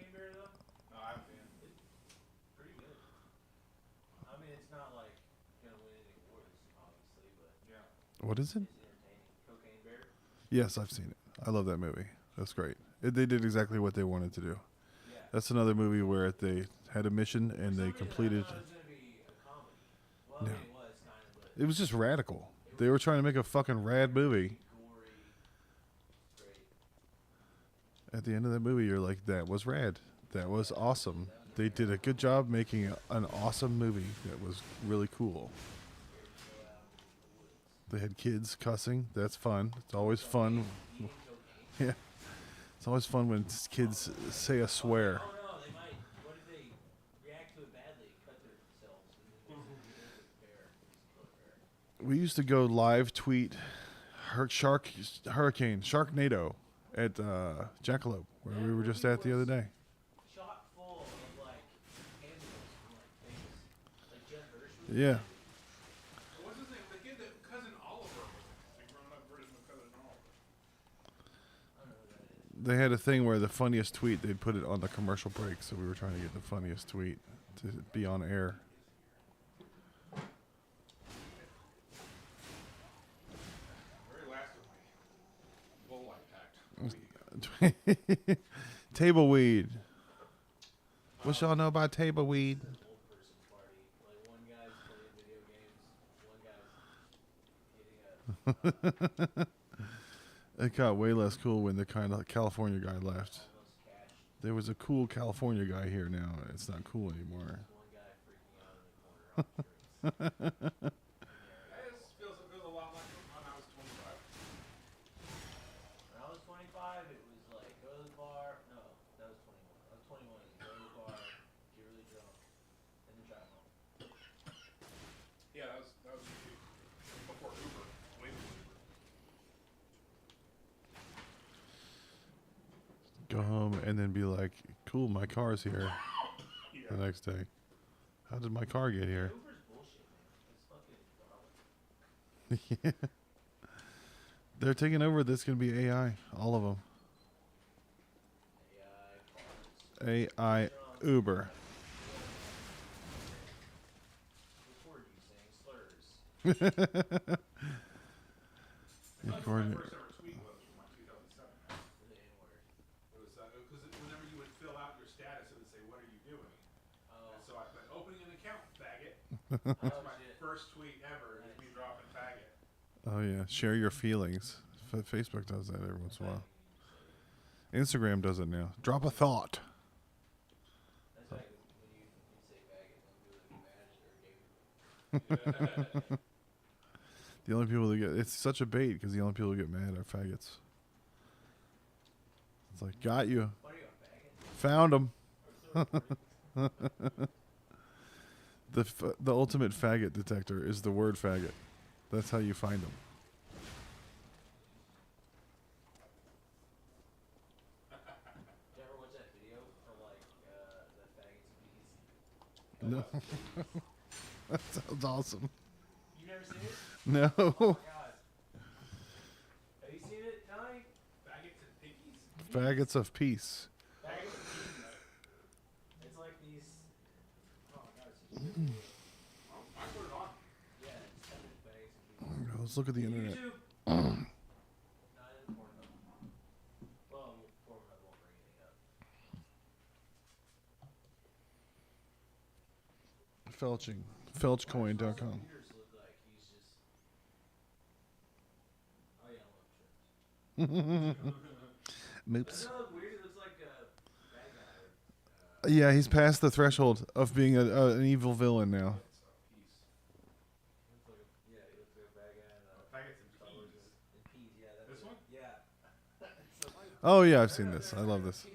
What is it? Yes, I've seen it. I love that movie. That's great. They did exactly what they wanted to do. That's another movie where they had a mission and they completed. No. It was just radical. They were trying to make a fucking rad movie. At the end of that movie, you're like, that was rad. That was awesome. They did a good job making an awesome movie that was really cool. They had kids cussing. That's fun. It's always fun. Yeah. It's always fun when kids say a swear. What if they react to it badly, cut themselves? We used to go live tweet Sharknado at Jackalope, where we were just at the other day. Chock full of like cameos from like things. Like Jeff Hirsch. Yeah. What's his name? The kid that Cousin Oliver was in. The grown-up version of Cousin Oliver. They had a thing where the funniest tweet, they'd put it on the commercial break, so we were trying to get the funniest tweet to be on air. Very last of my bull light packed. Table weed. What y'all know about table weed? Old person party. Like one guy's playing video games, one guy's hitting a It got way less cool when the kind of California guy left. almost cash. There was a cool California guy here now. It's not cool anymore. One guy freaking out in the corner. off the streets. It feels a lot like when I was 25. When I was 25, it was like go to the bar. No, that was 21. I was 21. It was go to the bar, get really drunk, and then drive home. Yeah, that was before Uber. Way before Uber. Go home and then be like, cool, my car's here the next day. How did my car get here? Uber's bullshit, man. It's fucking garbage. Yeah. They're taking over. This going to be AI. All of them. AI, cars. AI Uber. Record you saying slurs. According- First ever tweet was from like 2007. The N-word. It was because whenever you would fill out your status, it would say, "What are you doing?" Oh. And so I put, "Opening an account, faggot." Oh, That's my shit. first tweet ever. Is me dropping faggot. Oh, yeah. Share your feelings. Facebook does that every once in a while. Instagram does it now. Drop a thought. That's like when you say faggot, when people get mad or gay. The only people that get it's such a bait because the only people who get mad are faggots. It's like, got you, What are you, a faggot? found them. The ultimate faggot detector is the word faggot. That's how you find them. No. That sounds awesome. You never seen it? No. Oh my god. Have you seen it, Johnny? Faggots and piggies. Faggots of peace. Faggots and Peas. It's like these. Oh my god, it's huge. I put it on. Yeah, it's kind of Faggots and Peas. Let's look at the internet. YouTube. Not in Pornhub. Well, Pornhub won't bring anything up. Felching. Felchcoin.com. Computers look like he's just. Oh yeah, I love trims. Moops. Doesn't that look weird? It looks like a bad guy. Yeah, he's past the threshold of being an evil villain now. Looks like a, yeah, he looks like a bad guy in Faggots and Star Wars. peas. In Peas, yeah. That's This it. one? Yeah. Oh yeah, I've seen this. I love this.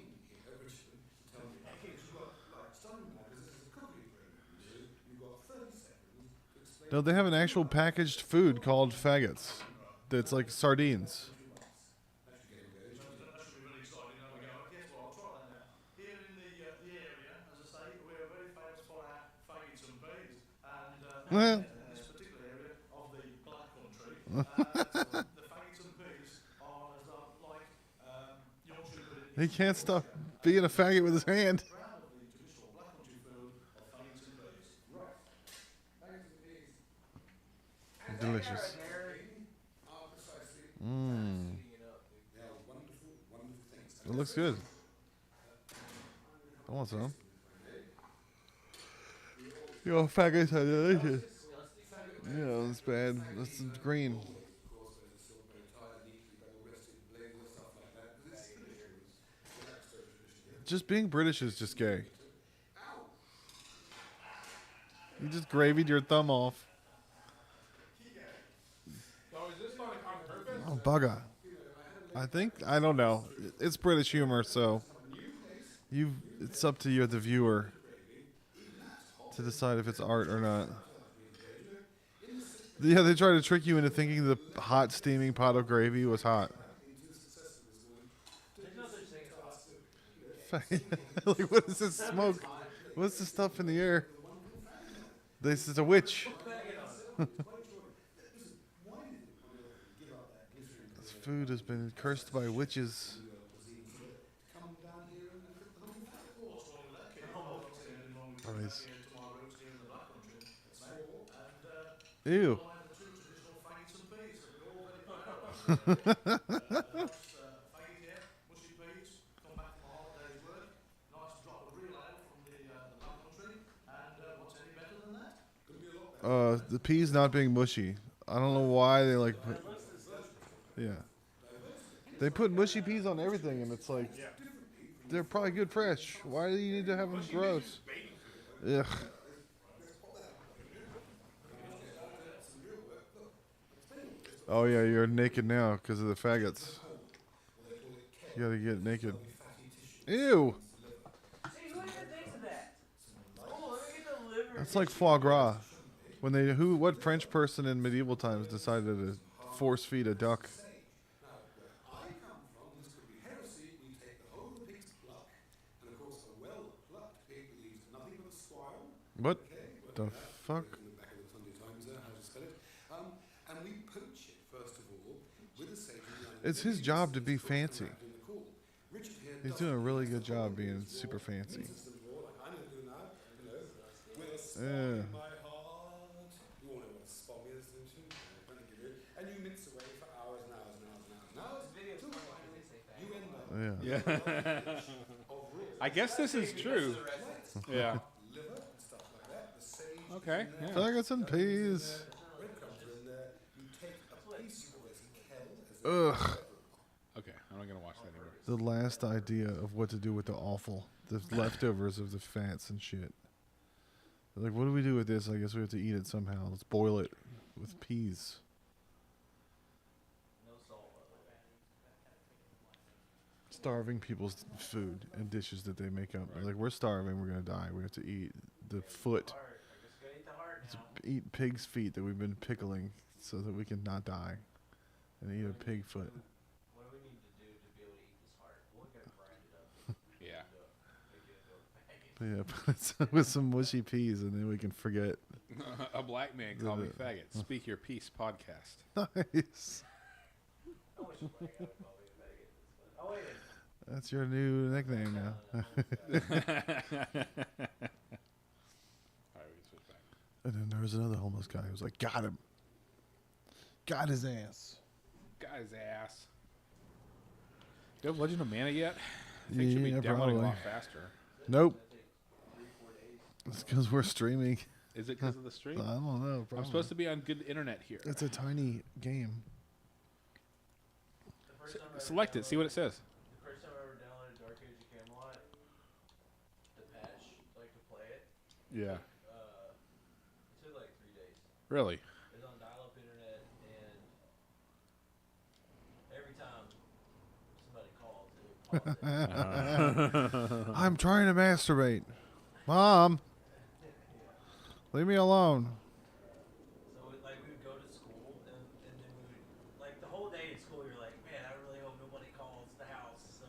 No, they have an actual packaged food called faggots. That's like sardines. Here in the area, as I say, we are very famous for our faggots and peas. And Well, in this particular area of the Black Country, the faggots and peas are as like Yorkshire, but he can't stop being a faggot with his hand. proud of the traditional Black Country food of faggots and peas. Delicious. Mmm. It looks good. I want some. Your faggots are delicious. Yeah, that's bad. That's green. Just being British is just gay. You just gravied your thumb off. So is this like on purpose? Oh, bugger. I don't know. It's British humor, so it's up to you, the viewer, to decide if it's art or not. Yeah, they try to trick you into thinking the hot steaming pot of gravy was hot. Like, what is this smoke? What's the stuff in the air? This is a witch. This food has been cursed by witches. Nice. Ew. The peas not being mushy. I don't know why they like. Yeah. They put mushy peas on everything, and it's like they're probably good fresh. Why do you need to have them gross? Ugh. Oh yeah, you're naked now because of the faggots. You gotta get naked. Ew. That's like foie gras. When what French person in medieval times decided to force feed a duck? What the fuck? It's his job to be fancy. He's doing a really good job being super fancy. Yeah. Yeah. Yeah. I guess this is true. Yeah. Okay. Yeah. Faggots and peas. Ugh. Okay. I'm not gonna watch that anymore. The last idea of what to do with the offal, the leftovers of the fats and shit. They're like, what do we do with this? I guess we have to eat it somehow. Let's boil it with peas. Starving people's food and dishes that they make up. They're like, we're starving, we're gonna die. We have to eat the foot. Let's eat pig's feet that we've been pickling so that we can not die. And eat a pig foot. What do we need to do to be able to eat this heart? We'll get it grinded up. Yeah. Make it into a package. Yeah, with some mushy peas, and then we can forget. A black man called me faggot. Speak your peace podcast. Nice. That's your new nickname now. All right, we can switch back. And then there was another homeless guy who was like, got him. Got his ass. Got his ass. You have Legend of Mana yet? I think it should be Yeah, downloading a probably. lot faster. Nope. It's because we're streaming. Is it because of the stream? I don't know. Probably. I'm supposed to be on good internet here. It's a tiny game. Select it. See what it says. The first time I ever downloaded Dark Age of Camelot, the patch, like to play it, Yeah. it took like 3 days. Really? It was on dial-up internet, and every time somebody called, it would pause it. I'm trying to masturbate. Mom, leave me alone. So like we would go to school, and then we would, like the whole day at school, you're like, man, I really hope nobody calls the house.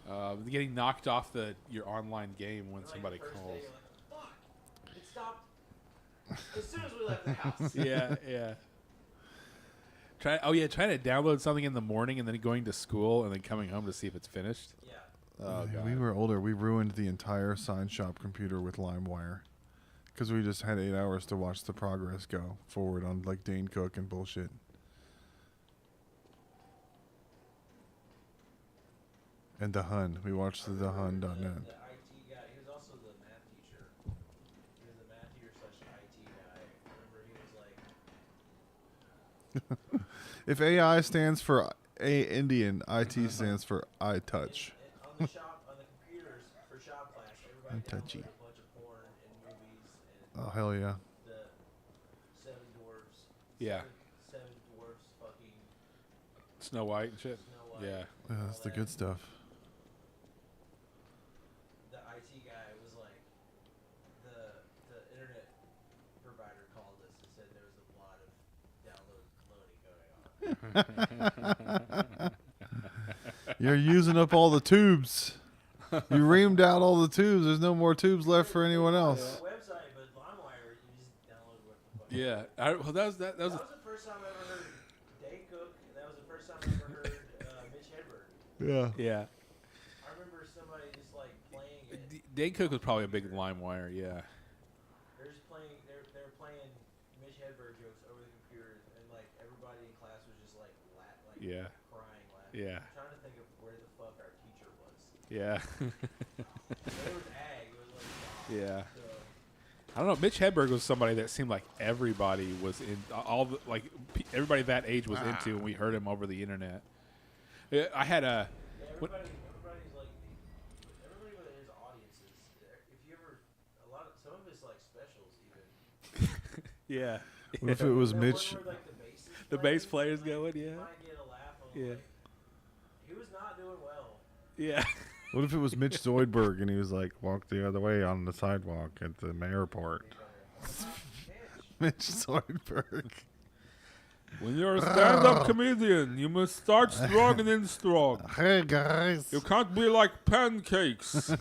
So Getting knocked off your online game when like, somebody the first calls. day, you're like, fuck, it stopped as soon as we left the house. Yeah, yeah. Trying to download something in the morning and then going to school and then coming home to see if it's finished. Yeah. Oh god. We were older. We ruined the entire sign shop computer with LimeWire because we just had 8 hours to watch the progress go forward on like Dane Cook and bullshit. And the Hun. We watched the Hun.net. The IT guy, he was also the math teacher. He was the math teacher / IT guy. I remember he was like, If AI stands for Indian, IT stands for I touch. on the shop, on the computers for shop class, everybody Touchy. downloaded a bunch of porn and movies and Oh hell yeah! the Seven Dwarfs. Yeah. Seven Dwarfs fucking Snow White and shit. Snow White. Yeah. Yeah, that's the good stuff. The IT guy was like, the internet provider called us and said there was a lot of downloading going on. You're using up all the tubes. You reamed out all the tubes. There's no more tubes left for anyone else. The website, but LimeWire, you just download what the fuck. Yeah. Well, that was That was the first time I ever heard Dane Cook, and that was the first time I ever heard Mitch Hedberg. Yeah. yeah. I remember somebody just like playing it. Dane Cook was probably a big LimeWire. Yeah. They're just playing. They're playing Mitch Hedberg jokes over the computers, and like everybody in class was just like Yeah. crying, laughing. Yeah. I'm trying to think of where the fuck our teacher was. Yeah. It was ag. It was like Yeah. So, I don't know. Mitch Hedberg was somebody that seemed like everybody was in everybody that age was into, and we heard him over the internet. I had a. yeah, everybody's like everybody with his audiences. If you ever some of his like specials even. Yeah. What if it was The one Mitch? where, like, The bass players going, you yeah. might get a laugh on Yeah. like, he was not doing well. Yeah. What if it was Mitch Zoidberg and he was like, walk the other way on the sidewalk at the airport? Mitch Zoidberg. When you're a stand-up comedian, you must start strong and end strong. Hey guys. You can't be like pancakes.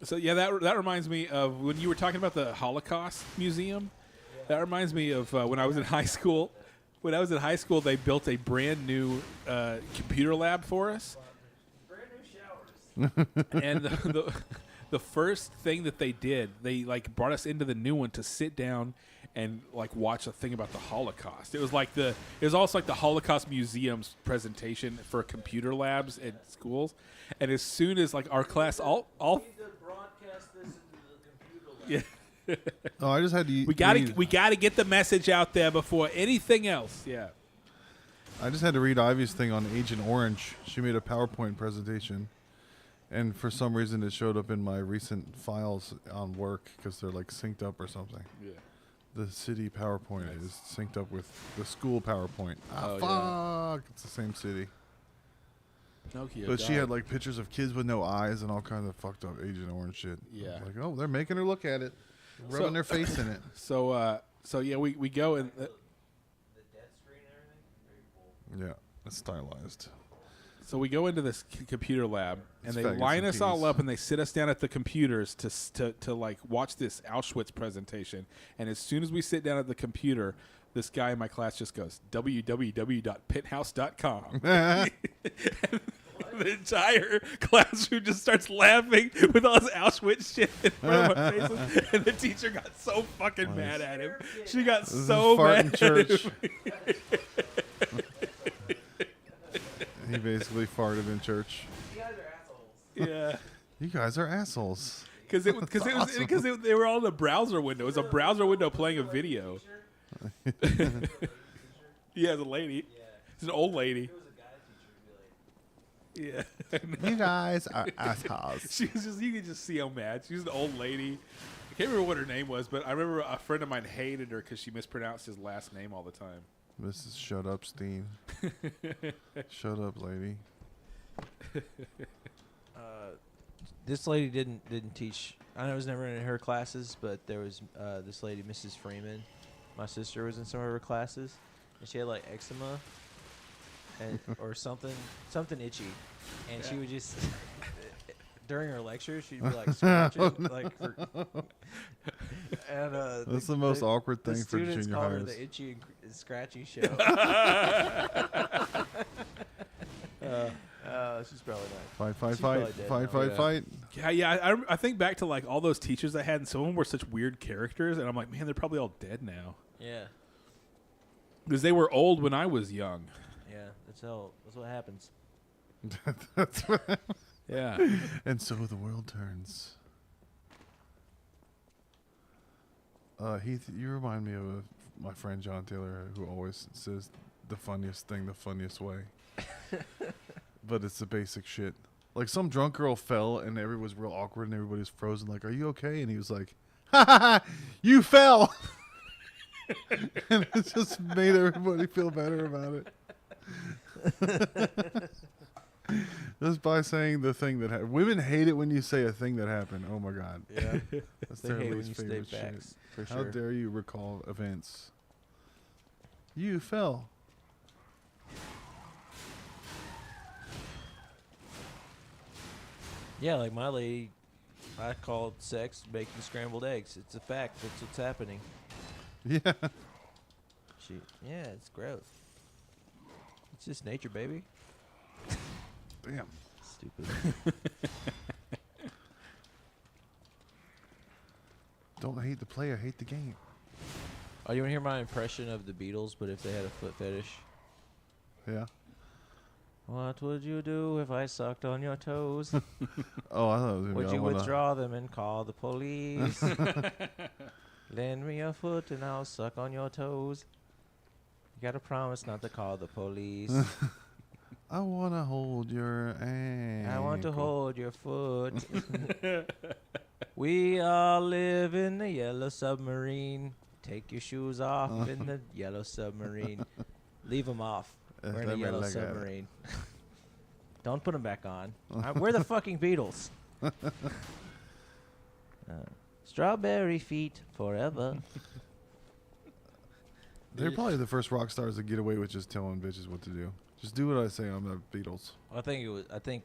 So yeah, that reminds me of when you were talking about the Holocaust Museum. That reminds me of when I was in high school. When I was in high school, they built a brand new computer lab for us. Brand new showers. And the first thing that they did, they like brought us into the new one to sit down and like watch a thing about the Holocaust. It was also like the Holocaust Museum's presentation for computer labs at schools. And as soon as like our class all We need to broadcast this into the computer lab. yeah, Oh, I just had to. we gotta get the message out there before anything else. Yeah. I just had to read Ivy's thing on Agent Orange. She made a PowerPoint presentation, and for some reason it showed up in my recent files on work because they're like synced up or something. Yeah. The city PowerPoint is synced up with the school PowerPoint. Oh, Fuck! It's the same city. Nokia. But she had like pictures of kids with no eyes and all kinds of fucked up Agent Orange shit. Yeah. Like, oh, they're making her look at it, rubbing their face in it. So yeah, we go and The death screen and everything. Very cool. Yeah, it's stylized. So we go into this computer lab, and It's they faggots line and us all peas. up, and they sit us down at the computers to like watch this Auschwitz presentation. And as soon as we sit down at the computer, this guy in my class just goes www.penthouse.com. The entire classroom just starts laughing with all this Auschwitz shit in front of our faces, and the teacher got so fucking mad at him. She got This is so fart mad in at church. him. He basically farted in church. Yeah. You guys are assholes. Because they were all in the browser window. It was a browser window playing a video. Yeah, it's a lady. It's an old lady. Yeah. You guys are assholes. She was just, you could just see how mad. She was an old lady. I can't remember what her name was, but I remember a friend of mine hated her because she mispronounced his last name all the time. Mrs. Shut Up, Steen. Shut up, lady. This lady didn't teach. I was never in her classes, but there was this lady, Mrs. Freeman. My sister was in some of her classes, and she had like eczema, and or something itchy, and she would just during her lecture she'd be like scratching like. And That's the most awkward the thing for students junior called her highs. the itchy and scratchy show. She's probably not. Fight, She's probably dead now. fight. Yeah. I think back to like all those teachers I had, and some of them were such weird characters, and I'm like, man, they're probably all dead now Yeah, because they were old when I was young. yeah. That's what happens. That's what. Yeah. And so the world turns. Heath, you remind me of my friend John Taylor, who always says the funniest thing the funniest way. But it's the basic shit. Like some drunk girl fell and everyone was real awkward and everybody was frozen. Like, are you okay? And he was like, ha ha ha, you fell. And it just made everybody feel better about it. Just by saying the thing that happened. Women hate it when you say a thing that happened. Oh my God. Yeah, That's they their hate when least you state favorite shit. facts. For How sure. dare you recall events? You fell. Yeah, like my lady, I called sex making scrambled eggs. It's a fact. That's what's happening. Yeah. Yeah, it's gross. It's just nature, baby. Damn. Stupid. Don't hate the player, hate the game. Oh, you want to hear my impression of the Beatles, but if they had a foot fetish? Yeah. What would you do if I sucked on your toes? Oh, I thought it was gonna Would be, you withdraw them and call the police? Lend me your foot and I'll suck on your toes. You gotta promise not to call the police. I wanna hold your ankle. I want to hold your foot. We all live in the yellow submarine. Take your shoes off in the yellow submarine. Leave them off. We're in a Let me yellow look at it. submarine. Don't put them back on. We're the fucking Beatles. Strawberry feet forever. They're probably the first rock stars that get away with just telling bitches what to do. Just do what I say. I'm the Beatles. I think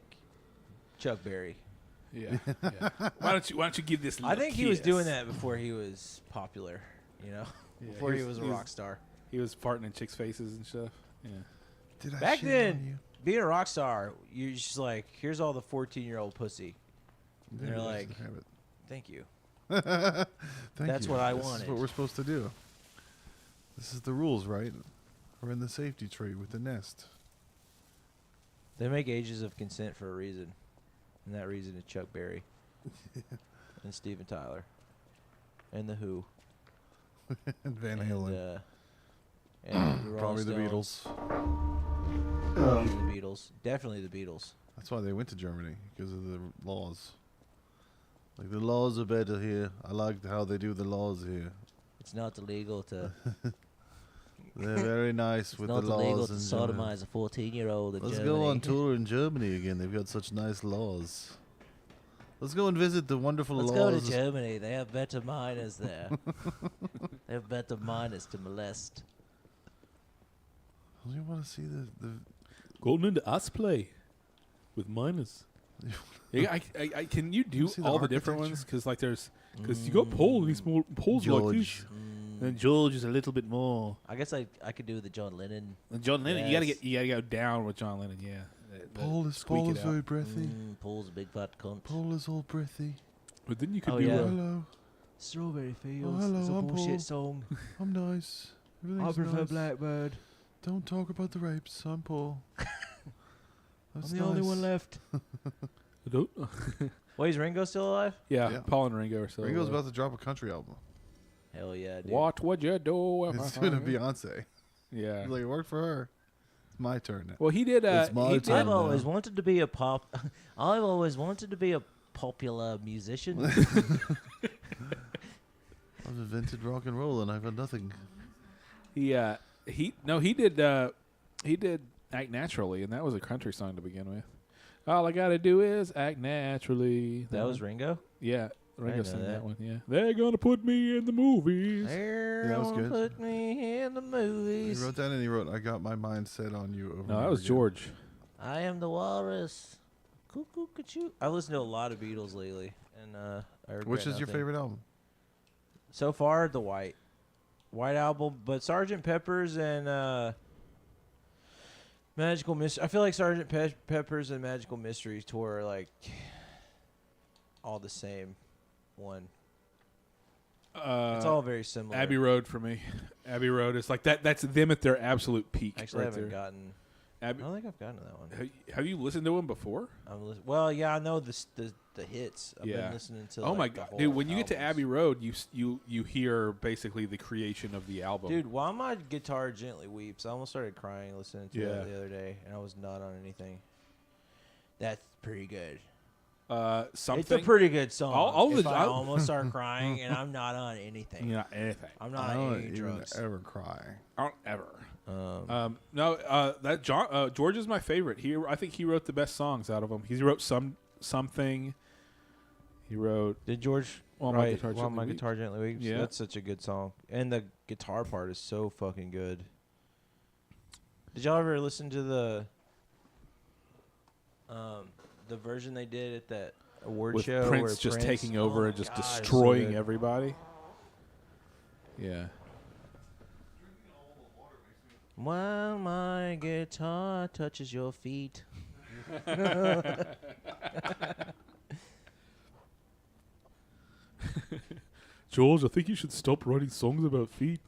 Chuck Berry. Yeah. Why don't you give this? I think he was doing that before he was popular. You know, Yeah, before he was a rock star. He was farting in chicks' faces and stuff. Yeah. Did I Back shit on then, being a rock star, you're just like, here's all the 14-year-old pussy. you? They're Yeah, like, just have it. thank you. Thank That's you. what I This is wanted. what we're supposed to do. This is the rules, right? We're in the safety tree with the nest. They make ages of consent for a reason. And that reason is Chuck Berry. And Steven Tyler. And The Who. And Van And, Halen. and the Rolling Probably the Stones. Beatles. Probably the Beatles. Definitely the Beatles. That's why they went to Germany, because of the laws. Like, the laws are better here. I like how they do the laws here. It's not illegal to They're very nice it's with not the illegal laws. to in sodomize a 14-year-old in Let's Germany. go on tour in Germany again. They've got such nice laws. Let's go and visit the wonderful Let's laws. go to Germany. They have better minors there. They have better minors to molest. You want to see the Going into us play. with minus. Yeah, can you do see the all the different architecture? ones? Because like because you got Paul and he's more Paul's like this, and George is a little bit more. I guess I could do the John Lennon. And John Lennon, Yes. you gotta go down with John Lennon. Yeah, Paul is squeak it out. very breathy. Paul's a big fat cunt. Paul is all breathy. But then you could Oh, do. yeah. Hello, Strawberry Fields. hello, it's a I'm bullshit Paul. song. I'm nice. I Everything's prefer nice. Blackbird. Don't talk about the rapes. I'm Paul. That's I'm the only one nice. left. I don't. Wait, is Ringo still alive? Yeah, Yeah. Paul and Ringo are so. Ringo's about to drop a country album. Hell yeah, dude. What would you do? If It's I doing a found you? Beyonce. Yeah. Like, it worked for her. It's my turn now. Well, he did. It's my he turn. I've did. now. always wanted to be a I've always wanted to be a popular musician. I've invented rock and roll and I've had nothing. He did. He did "Act Naturally," and that was a country song to begin with. All I gotta do is act naturally. That was Ringo. Yeah, Ringo know sang that that. one. Yeah, they're gonna put me in the movies. They're that was gonna good. put me in the He movies. wrote that and he wrote, I got my mind set on you over and No, that over was again. George. I am the walrus. Cuckoo, cuckoo. I listened to a lot of Beatles lately, and I regret Which is your nothing. favorite album? So far? The White Album, but Sgt. Pepper's and Magical Mystery. I feel like Sgt. Pepper's and Magical Mystery Tour are like all the same one. It's all very similar. Abbey Road for me. Abbey Road is like that. That's them at their absolute peak. Actually, I right haven't there. gotten. Abbey, I don't think I've gotten to that one. have you listened to them before? Well, yeah, I know the hits. I've Yeah. been listening to. Oh like, my the god, whole dude! When you get to albums. Abbey Road, you hear basically the creation of the album. Dude, while my guitar gently weeps, I almost started crying listening to Yeah. it the other day, and I was not on anything. That's pretty good. Something. It's a pretty good song. All if the- I I'll- almost start crying, and I'm not on anything. Yeah, anything. I'm I not on don't any even drugs. ever cry. I don't ever. Um, That George is my favorite. I think he wrote the best songs out of them. He wrote something. He wrote. did George While My write Guitar While Gently My Weeps? Guitar Gently Weeps? Yeah. That's such a good song. And the guitar part is so fucking good. Did y'all ever listen to the version they did at that award With show? Prince where just Prince- taking over oh and my just God, it's so destroying good. everybody. Yeah. While my guitar touches your feet. George, I think you should stop writing songs about feet.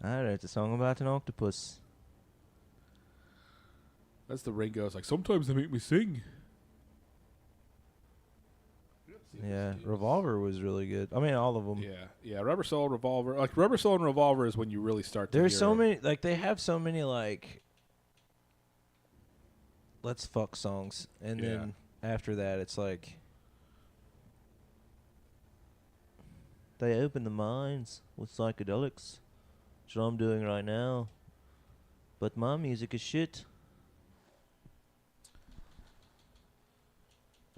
I wrote a song about an octopus. That's the Ringo. It's like sometimes they make me sing. Yeah, Revolver was really good. I mean, all of them. Yeah. Rubber Soul, Revolver. Like Rubber Soul and Revolver is when you really start. To There's hear so it. many, like they have so many like let's fuck songs, and Yeah. then after that it's like they open the minds with psychedelics. That's what I'm doing right now. But my music is shit.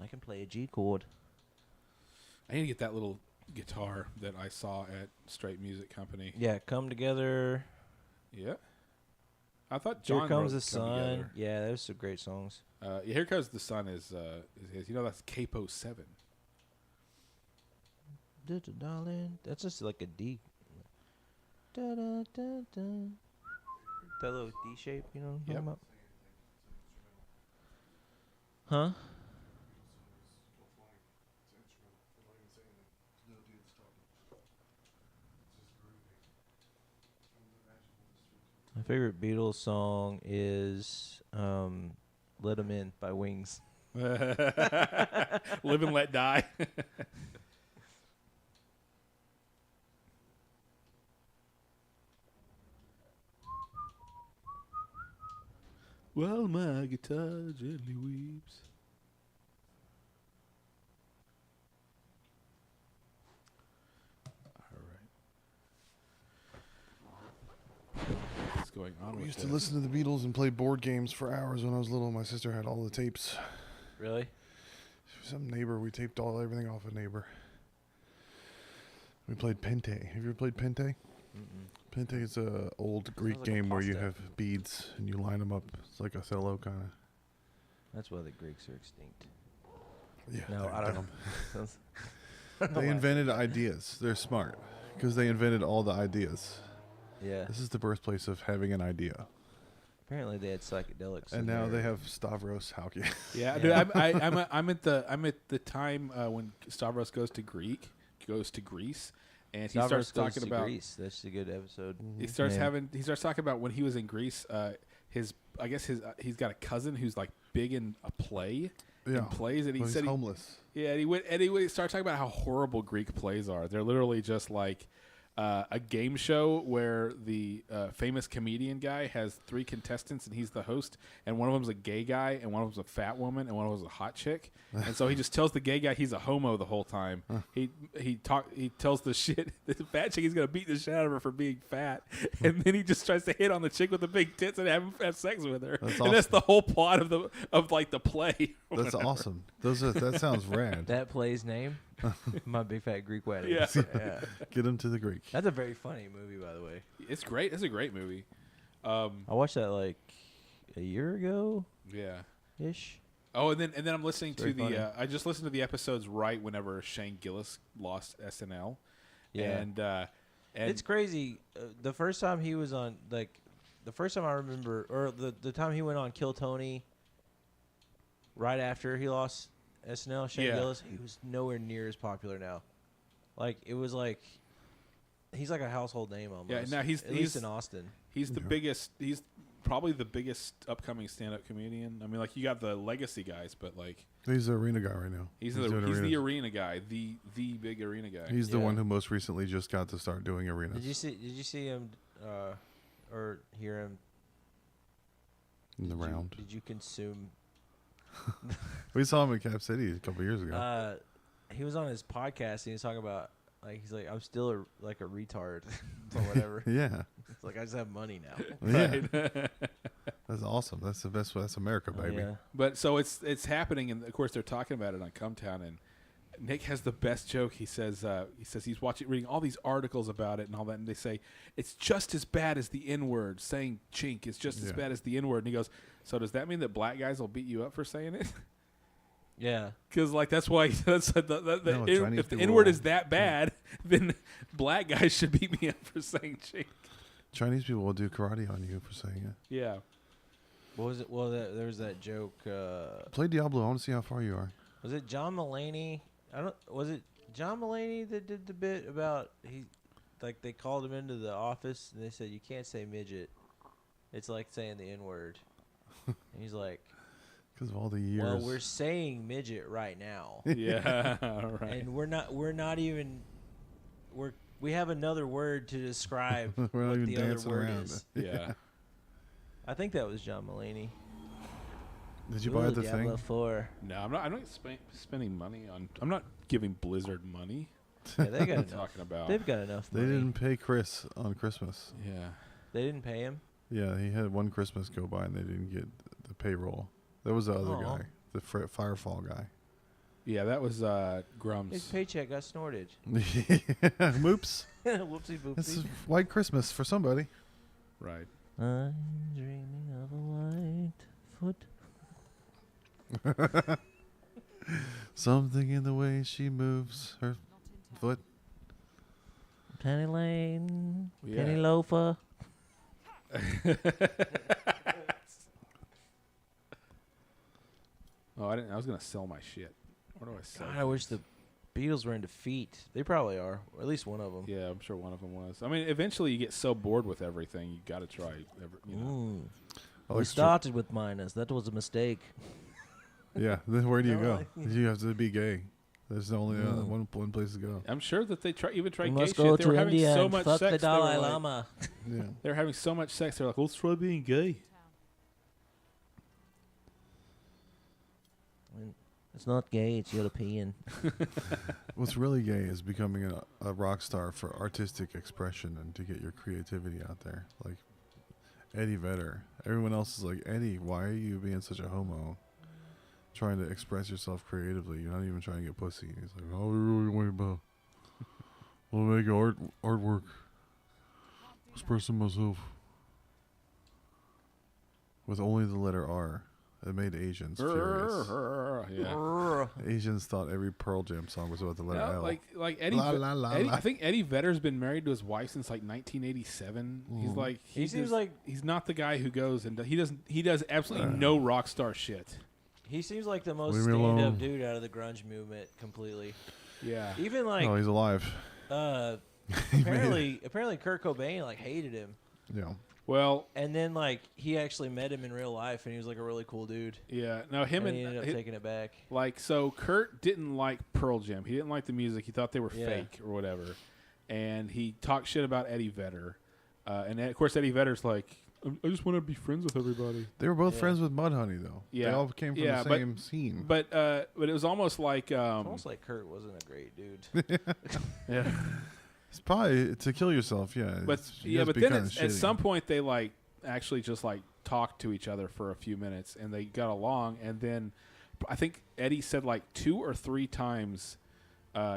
I can play a G chord. I need to get that little guitar that I saw at Straight Music Company. Yeah, Come Together. Yeah. I thought John Here Comes wrote the Come Sun. Together. Yeah, those some great songs. Yeah, Here Comes the Sun is his. You know that's Capo 7. Darling, that's just like a D. Da, da, da, da. That little D shape, you know what I'm Yep. talking about? Huh? My favorite Beatles song is Let 'Em In by Wings. Live and Let Die. Well, my guitar gently weeps. All right. What's going on We with used to that? listen to the Beatles and play board games for hours when I was little. My sister had all the tapes. Really? Some neighbor, we taped everything off a neighbor. We played Pente. Have you ever played Pente? Pente is a old Greek like a game where you pasta. have beads and you line them up. It's like Othello kind of. That's why the Greeks are extinct. Yeah. No, they're I don't dumb. know. They invented ideas. They're smart because they invented all the ideas. Yeah. This is the birthplace of having an idea. Apparently they had psychedelics. And in now there. they have Stavros Halki. Yeah, Yeah. dude, I'm at the time when Stavros goes to Greece, and he Stavros starts Goes talking to about Greece. That's a good episode. he starts name. talking about when he was in Greece. He's got a cousin who's like big in a play. Yeah. In plays, and he Well, he's said homeless. yeah, and he started talking about how horrible Greek plays are. They're literally just like a game show where the famous comedian guy has 3 contestants and he's the host, and one of them's a gay guy, and one of them's a fat woman, and one of them's a hot chick. And so he just tells the gay guy he's a homo the whole time. He tells the fat chick he's gonna beat the shit out of her for being fat, and then he just tries to hit on the chick with the big tits and have sex with her. That's And that's awesome. the whole plot of the play. That's awesome. That sounds rad. That play's name? My Big Fat Greek Wedding. Yeah. Yeah. Get him to the Greek. That's a very funny movie, by the way. It's great. It's a great movie. I watched that like a year ago Yeah. ish. Oh, and then I'm listening It's to very funny. I just listened to the episodes right whenever Shane Gillis lost SNL. Yeah. And It's crazy. The first time he was on, like, the first time I remember, or the time he went on Kill Tony, right after he lost SNL, Shane Yeah. Gillis, he was nowhere near as popular now. Like, it was like, he's like a household name almost. Yeah, now he's- at least in Austin. he's the biggest. He's probably the biggest upcoming stand-up comedian. I mean, like you got the legacy guys, but like He's the arena guy right now. he's doing the arenas. arena guy, the big arena guy. He's the Yeah. one who most recently just got to start doing arenas. Did you see him or hear him in the Did you- round? Did you consume? We saw him in Cap City a couple years ago. He was on his podcast and he was talking about he's like I'm still a retard or whatever. Yeah. It's like I just have money now. Yeah. That's awesome. That's the best. That's America, Oh, baby. yeah. But so it's happening, and of course they're talking about it on Cumtown, and Nick has the best joke. He says he's reading all these articles about it and all that, and they say it's just as bad as the N-word. Saying chink is just as Yeah. bad as the N-word. And he goes, so does that mean that black guys will beat you up for saying it? Yeah. Because like that's why No, Chinese if the people N-word will- is that bad, then black guys should beat me up for saying chink. Chinese people will do karate on you for saying it. Yeah. What was it? Well, there was that joke. Play Diablo. I want to see how far you are. Was it John Mulaney? Was it John Mulaney that did the bit about they called him into the office and they said you can't say midget. It's like saying the N-word. And he's like, Because of all the years. well, we're saying midget right now. Yeah. Right. And we're not even we have another word to describe We're not what even the other dancing word around. is. Yeah. I think that was John Mulaney. Did you buy Ooh, the Diablo thing? 4. No, I'm not spending money on. I'm not giving Blizzard money. Yeah, they got What are you enough. talking about? They've got enough They money. didn't pay Chris on Christmas. Yeah. They didn't pay him. Yeah, he had one Christmas go by and they didn't get the payroll. That was the other Aw. guy, the Firefall guy. Yeah, that was His Grum's. paycheck got snorted. Moops. Whoopsie It's boopsie. White Christmas for somebody. Right. I'm dreaming of a white foot. Something in the way she moves her foot. Penny Lane. Yeah. Penny Loafer. Oh, I didn't. I was gonna sell my shit. Where do I sell? God, I wish the Beatles were in defeat. They probably are. Or at least one of them. Yeah, I'm sure one of them was. I mean, eventually you get so bored with everything, you got to try. You know. I We like started with minus. That was a mistake. Yeah, then where do you No, go? like- You have to be gay. There's only one place to go. I'm sure that they even We tried gay must shit. go They were to having India so and much fuck sex. the They were Dalai like- Lama. Yeah. They're having so much sex. They're like, let's try being gay. It's not gay. It's European. What's really gay is becoming a rock star for artistic expression and to get your creativity out there. Like Eddie Vedder. Everyone else is like, Eddie, why are you being such a homo? Trying to express yourself creatively. You're not even trying to get pussy. He's like, oh, we really want about. We'll make artwork. expressing myself with only the letter R. It made Asians furious. Yeah. Asians thought every Pearl Jam song was about the letter Yeah, L. like Eddie, La, la, la, Eddie la. I think Eddie Vedder's been married to his wife since like 1987. He's like He seems like he's not the guy who goes and he does absolutely no rock star shit. he seems like the most Leave me alone. stand-up dude out of the grunge movement completely. Yeah. Even like Oh, he's alive. apparently Kurt Cobain like hated him. Yeah. Well, And then like he actually met him in real life and he was like a really cool dude. yeah. No, him And he and ended up taking it back. like so Kurt didn't like Pearl Jam. He didn't like the music. He thought they were Yeah. fake or whatever. And he talked shit about Eddie Vedder. And of course Eddie Vedder's like, I just want to be friends with everybody. They were both Yeah. friends with Mudhoney, though. They Yeah. all came from Yeah, the same scene. But it was almost like It's almost like Kurt wasn't a great dude. yeah. It's probably to kill yourself, yeah. But It's- you have to but be then kinda at shitty. some point they like actually just like talked to each other for a few minutes and they got along. And then I think Eddie said like 2 or 3 times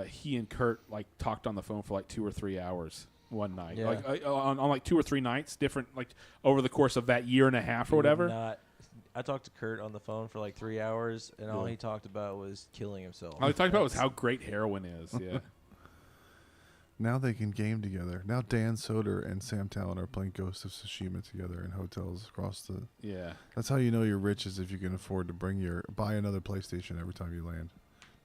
he and Kurt like talked on the phone for like 2 or 3 hours one night, Yeah. like on like 2 or 3 nights, different like over the course of that year and a half or whatever. I talked to Kurt on the phone for like 3 hours, and all Yeah. he talked about was killing himself. All he talked about was how great heroin is. Yeah. Now they can game together. Now Dan Soder and Sam Talon are playing Ghost of Tsushima together in hotels across the... Yeah. That's how you know you're rich, is if you can afford to buy another PlayStation every time you land.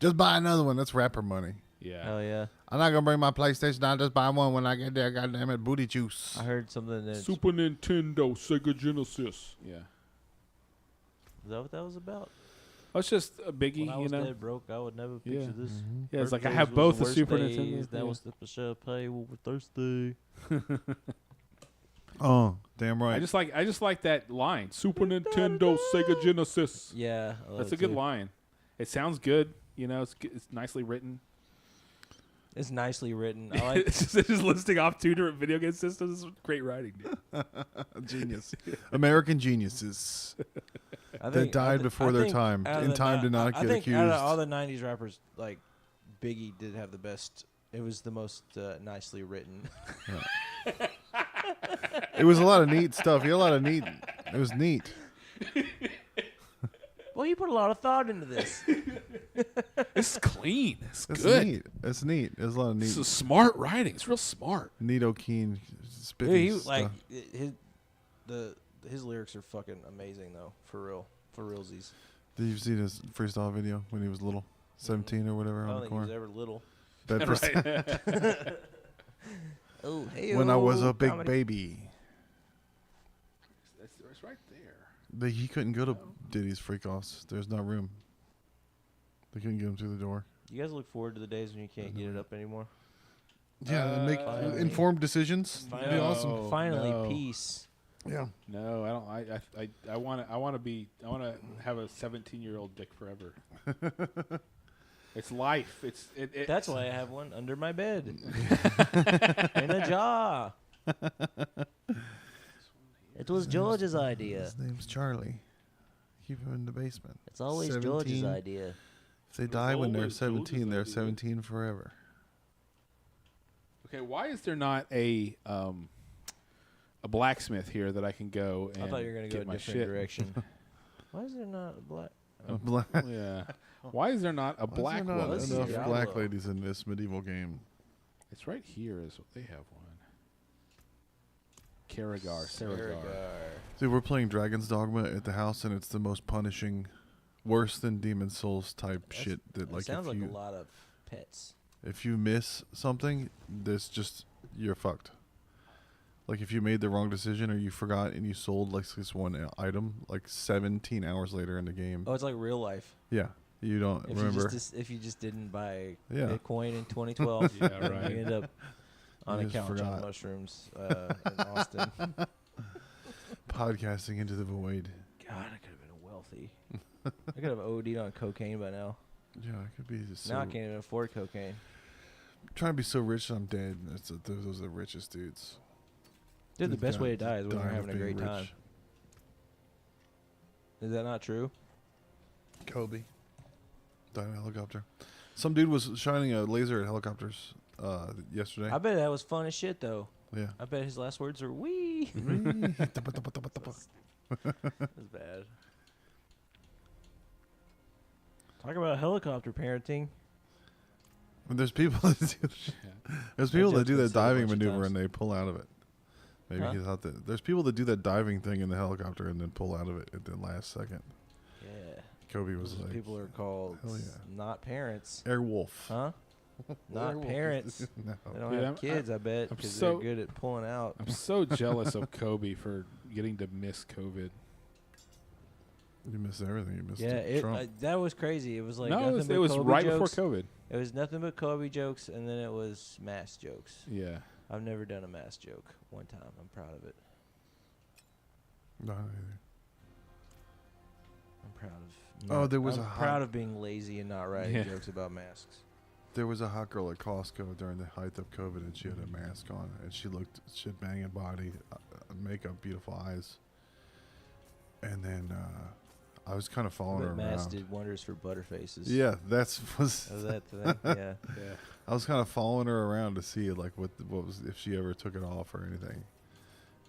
Just buy another one. That's rapper money. Yeah. Hell yeah! I'm not going to bring my PlayStation. I'll just buy one when I get there. God damn it, booty juice. I heard something that Super Nintendo, Sega Genesis. Yeah. is that what that was about? Oh, it's just a biggie, When I you was know. dead broke, I would never picture Yeah. this. Yeah, it's like I Birthdays have was both the a Super worst Nintendo. days, That yeah. was the champagne. We were thirsty. Oh, damn right. I just like that line. Super Nintendo, Sega Genesis. Yeah, I love That's it a good too. line. It sounds good. You know, it's nicely written. It's nicely written. I like. It's just listing off 2 different video game systems. Great writing, dude. Genius. American geniuses. I That died before their think time, out of in the time ni- to not I get think out of accused. all the '90s rappers, like Biggie did have the best. It was the most nicely written. It was a lot of neat stuff. He had a lot of neat. It was neat. Well, you put a lot of thought into this. It's clean. It's It's good. neat. It's neat. There's a lot of neat. It's a smart writing. It's real smart. Neat O'Keen spitting Dude, he stuff. like his lyrics are fucking amazing though, for realsies. Did you see his freestyle video when he was little, 17 or whatever I on don't the think he was corner? ever little. That Right. Oh, hey, when I was a big baby, It's right there. he couldn't go to Diddy's freak offs. There's no room. They couldn't get him through the door. You guys look forward to the days when you can't get it up anymore. Yeah, make Finally. informed decisions. It'd be No. awesome. Finally, no. peace. Yeah. No, I don't. I want to have a 17-year-old dick forever. It's life. It That's why I have one under my bed. In a jar. It was George's idea. His name's Charlie. Keep him in the basement. It's always 17. George's idea. If they die when they're always 17, they're George's idea. 17 forever. Okay, why is there not a blacksmith here that I can go and I thought you were going to go get a my different shit? direction. Why is there not a black? A black. Yeah. Why is there not a black Why is there woman? not Let's enough see. black Diablo. ladies in this medieval game? It's right here. Is what they have one. Saragar. Dude, we're playing Dragon's Dogma at the house, and it's the most punishing, worse than Demon Souls type shit. That That like sounds if like you a lot of pets. if you miss something, there's just you're fucked. Like if you made the wrong decision or you forgot and you sold like this one item, like 17 hours later in the game. Oh, it's like real life. Yeah, you don't If remember. if you just didn't buy Yeah. Bitcoin in 2012, Yeah, right. you end up on You a just couch on forgot. mushrooms in Austin. Podcasting into the void. God, I could have been wealthy. I could have OD'd on cocaine by now. Yeah, I could be so. Now I can't even afford cocaine. Trying to be so rich I'm dead. Those are the richest dudes. Dude, the They've best way to got- die is when you're dying of having a being great time. rich. Is that not true? Kobe died in a helicopter. Some dude was shining a laser at helicopters yesterday. I bet that was fun as shit though. Yeah. I bet his last words are "wee." That's bad. Talk about helicopter parenting. There's people that do, there's people that joke's do been that said a diving bunch of maneuver times. and they pull out of it. Maybe Huh? he thought that. There's people that do that diving thing in the helicopter and then pull out of it at the last second. Yeah. Kobe was Those like, people are called hell yeah. not parents. Airwolf. Huh? Not Airwolf. parents. No. They don't Dude, have kids, I bet, I'm because so- they're good at pulling out. I'm so jealous of Kobe for getting to miss COVID. You missed everything. You missed Yeah, Trump. that was crazy. It was like no, nothing but it was Kobe right jokes. before COVID. It was nothing but Kobe jokes, and then it was mass jokes. Yeah. I've never done a mass joke one time. I'm proud of it. No, not either. I'm proud of. Oh, there was I'm a proud hot- of being lazy and not writing Yeah. jokes about masks. There was a hot girl at Costco during the height of COVID, and she had a mask on, and she had banging body, makeup, beautiful eyes. And then I was kind of following her But masks around. did wonders for butterfaces. Yeah, was. Was that the thing? Yeah. Yeah. I was kind of following her around to see like what was if she ever took it off or anything.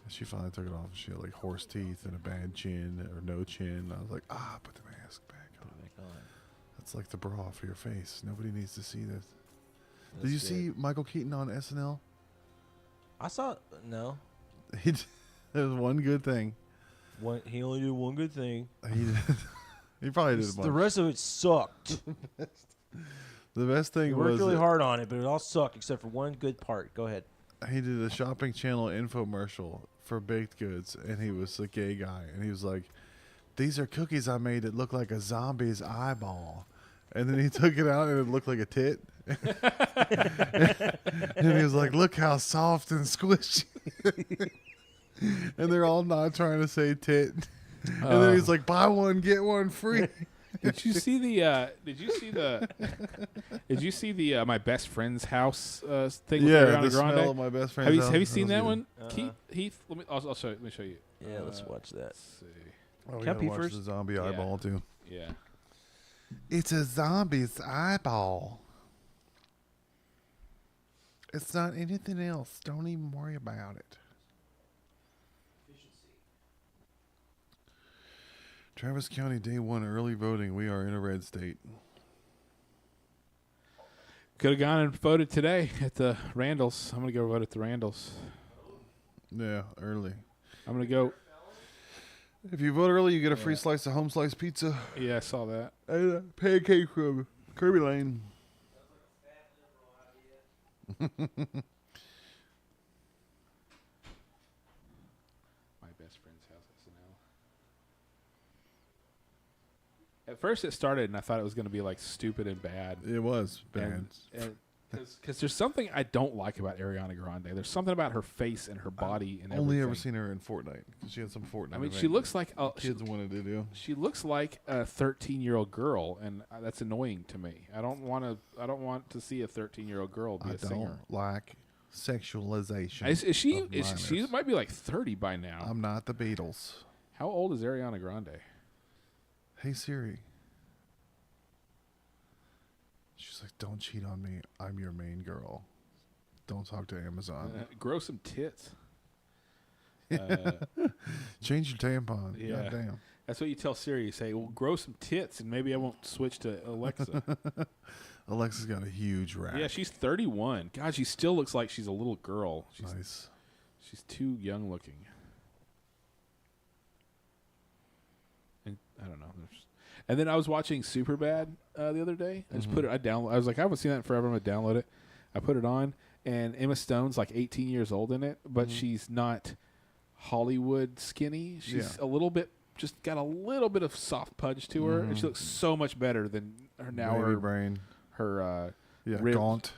And she finally took it off. And she had like horse teeth and a bad chin or no chin. I was like, put the mask back Put on. it back on. That's like the bra for your face. Nobody needs to see this. Did That's you good. see Michael Keaton on SNL? I saw. No. There was one good thing. He only did one good thing. He did. He probably did a bunch. The rest of it sucked. The best He thing worked was really that hard on it, but it all sucked except for one good part. Go ahead. he did a shopping channel infomercial for baked goods, and he was a gay guy, and he was like, "These are cookies I made that look like a zombie's eyeball," and then he took it out and it looked like a tit. And he was like, "Look how soft and squishy." And they're all not trying to say tit. And then he's like, "Buy one get one free." Did you see the? Did you see the? Did you see the my best friend's house thing? With Yeah, Ariana the Grande? smell of my best friend's Have you house. have you seen was that good. one? Uh-uh. Heath, I'll show you. Let me show you. Yeah, let's watch that. Let's see. Oh, we Can I gotta pee watch first? the zombie Yeah. eyeball too. Yeah. It's a zombie's eyeball. It's not anything else. Don't even worry about it. Travis County, day one, early voting. We are in a red state. Could have gone and voted today at the Randalls. I'm gonna go vote at the Randalls. Yeah, early. I'm gonna go. If you vote early, you get a free slice of home slice pizza Yeah, I saw that. and a pancake from Kirby Lane. My best friend's house SNL. At first, it started, and I thought it was gonna be like stupid and bad. It was bad. Because there's something I don't like about Ariana Grande. There's something about her face and her body and Only everything. ever seen her in Fortnite because she had some Fortnite. I mean, she event looks like a kids wanted to do. she looks like a 13-year-old girl, and that's annoying to me. I don't want to see a 13-year-old girl be I a singer. don't like sexualization. Is she? of She minors. might be like 30 by now. I'm not the Beatles. How old is Ariana Grande? Hey Siri. She's like, don't cheat on me. I'm your main girl. Don't talk to Amazon. Grow some tits. Change your tampon. Yeah. God damn. That's what you tell Siri. You say, "Well, grow some tits," and maybe I won't switch to Alexa. Alexa's got a huge rack. Yeah, she's 31. God, she still looks like she's a little girl. Nice. She's too young looking. And I don't know. And then I was watching Superbad the other day. I just put it. I was like, I haven't seen that in forever. I'm gonna download it. I put it on, and Emma Stone's like 18 years old in it, but she's not Hollywood skinny. She's a little bit, just got a little bit of soft punch to her, and she looks so much better than her now. Baby Her brain. Yeah, ribs gaunt.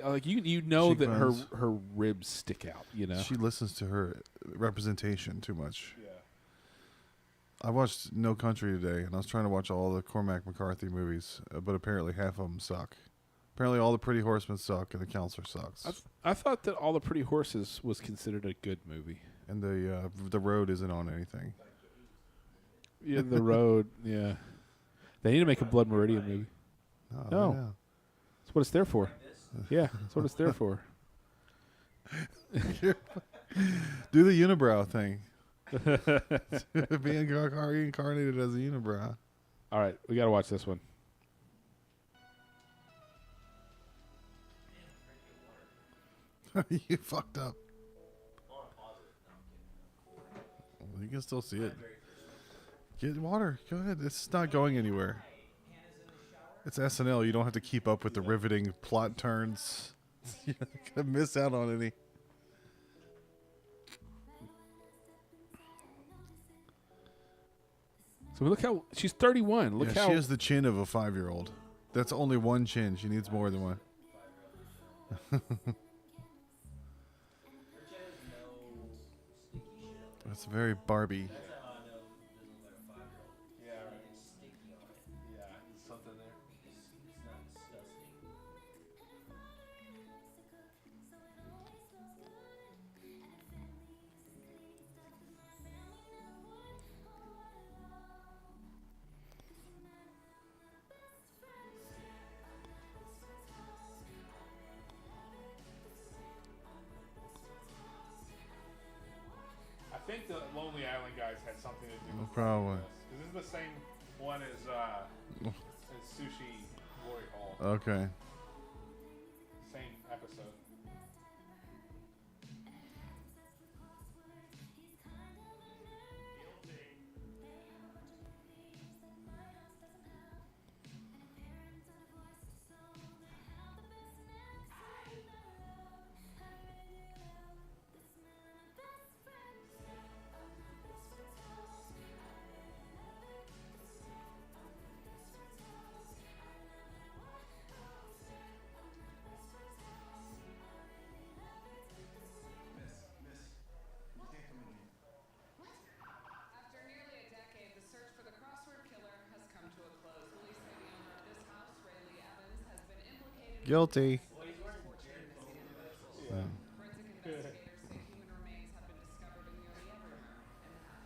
like you know that Cheekbones. her ribs stick out. You know. She listens to her representation too much. I watched No Country today, and I was trying to watch all the Cormac McCarthy movies, but apparently half of them suck. Apparently all the Pretty Horsemen suck, and The Counselor sucks. I thought that All the Pretty Horses was considered a good movie. And the Road isn't on anything. Yeah, The Road. Yeah, they need to make a Blood Meridian movie. Oh, No. yeah. That's what it's there for. Yeah, that's what it's there for. Do the unibrow thing. Being reincarnated as a unibrow. All right, we got to watch this one. You fucked up. You can still see it. Get water. Go ahead. It's not going anywhere. It's SNL. You don't have to keep up with the riveting plot turns. You're not going to miss out on any. So look how she's 31. Look how she has the chin of a 5-year-old. That's only one chin. She needs more than one. That's very Barbie. I think the Lonely Island guys had something to do with Probably. this. This is the same one as Sushi Glory Hall. Okay. Same episode. After nearly a decade, the search for the crossword killer has come to a close. Police say the owner of this house, Ray Lee Evans, has been implicated. Guilty. Forensic investigators say human remains have been discovered in nearly every room in the house.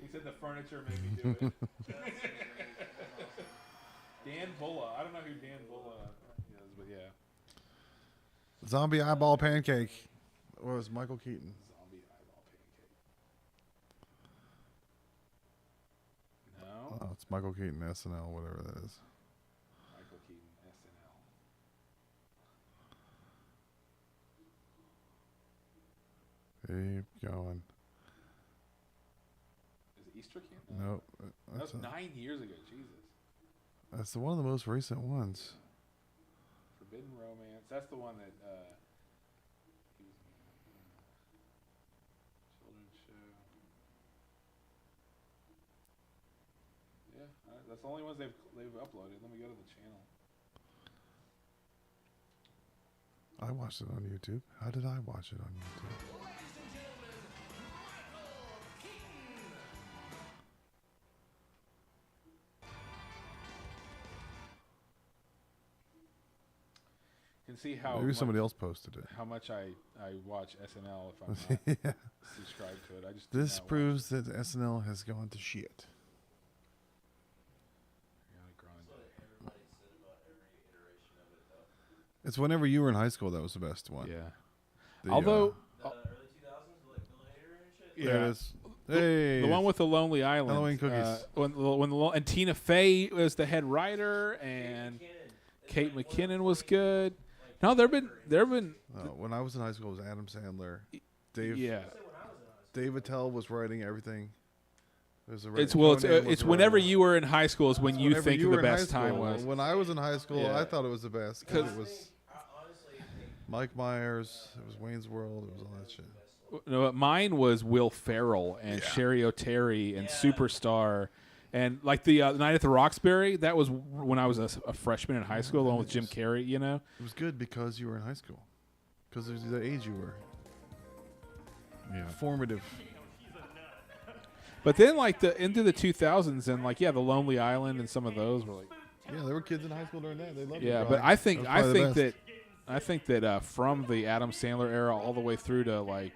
He said the furniture made me do it. Dan Bulla. I don't know who Dan Bulla is, but yeah. Zombie eyeball pancake. Or was Michael Keaton? Zombie eyeball pancake. No. Oh, it's Michael Keaton, SNL, whatever that is. Michael Keaton, SNL. Keep going. Is it Easter Camp? Nope. That was 9 years ago. Jesus. That's one of the most recent ones. Forbidden Romance. That's the one that he was in. Children's show. Yeah, that's the only ones they've uploaded. Let me go to the channel. I watched it on YouTube. How did I watch it on YouTube? You can see how Maybe somebody else posted it. how much I watch SNL if I'm not Yeah. subscribed to it. I just do This not watch proves that SNL has gone to shit. Ariana Grande. It's whenever you were in high school that was the best one. Yeah. The, Although early 2000s, like Bill Hader and shit. there it is. Hey, The one with the Lonely Island. Halloween cookies. And Tina Fey was the head writer, and Kate McKinnon was good. No, there've been when I was in high school, it was Adam Sandler. yeah. Dave Attell was writing everything. It's whenever you were in high school is when you think the best time was. When I was in high school, Yeah. I thought it was the best because it was Mike Myers, it was Wayne's World, it was all that shit. No, mine was Will Ferrell and Sherry O'Terry and Superstar, and like the Night at the Roxbury. That was when I was a freshman in high school, along with Jim Carrey. You know, It was good because you were in high school, because of the age you were. Yeah. Formative. but then like into the 2000s and like the Lonely Island and some of those were like Yeah, there were kids in high school during that. They loved it. yeah. Brian. But I think That was probably I think that from the Adam Sandler era all the way through to like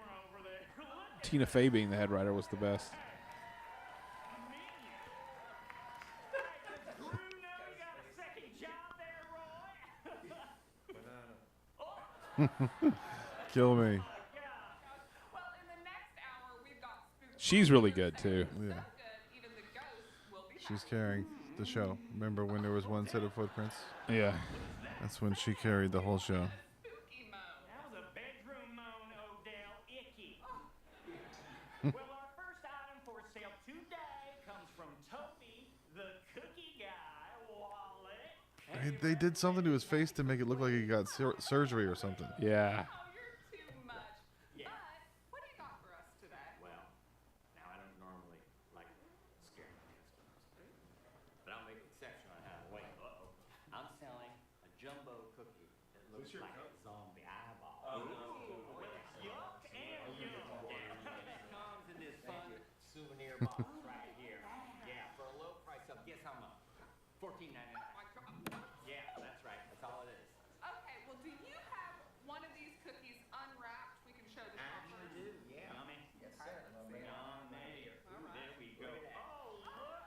Tina Fey being the head writer was the best. Kill me. Well, in the next hour, we've got spooky. She's really good too. Yeah, Good. Even the ghosts will be she's carrying the show. Remember when there was one set of footprints? Yeah. That's when she carried the whole show. spooky mode. That was a bedroom moan, Odell. Icky. Well, our first item for sale today comes from Toby, the cookie guy, wallet. They did something to his face to make it look like he got surgery or something. Yeah. Oh, you're too much. Yeah. But what do you got for us today? Well, now I don't normally like scaring my customers, but I'll make an exception on Halloween. I'm selling a jumbo cookie that looks like a zombie eyeball. Oh, no. Well, yuck and yum. It comes in this fun souvenir box right here. Yeah, for a low price of, guess how much? $14.99. My God. Yeah, that's right. That's all it is. Okay, well, do you have one of these cookies unwrapped? We can show the shoppers. do, yeah. Yummy. Yes, sir. Yummy. Ooh, there we go. Oh, look.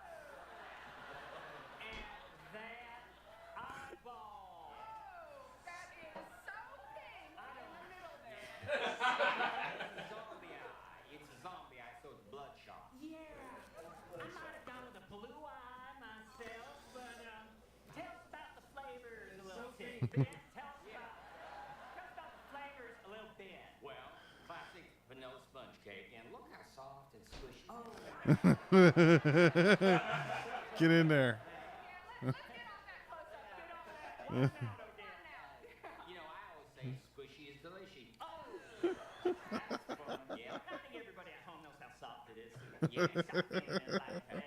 And that eyeball. Oh, that is so pink in the middle there. It's a zombie eye. It's a zombie eye, so it's bloodshot. Yeah. I might have gone with a blue eye myself, but tell us about the flavors a little bit. Tell us about the flavors a little bit. Well, classic vanilla sponge cake, and look how soft and squishy. Oh. Get in there. Let's get on that close-up. Get on that. You know, I always say squishy is delicious. Oh! Yeah, I think everybody at home knows how soft it is. Yeah, soft and like that.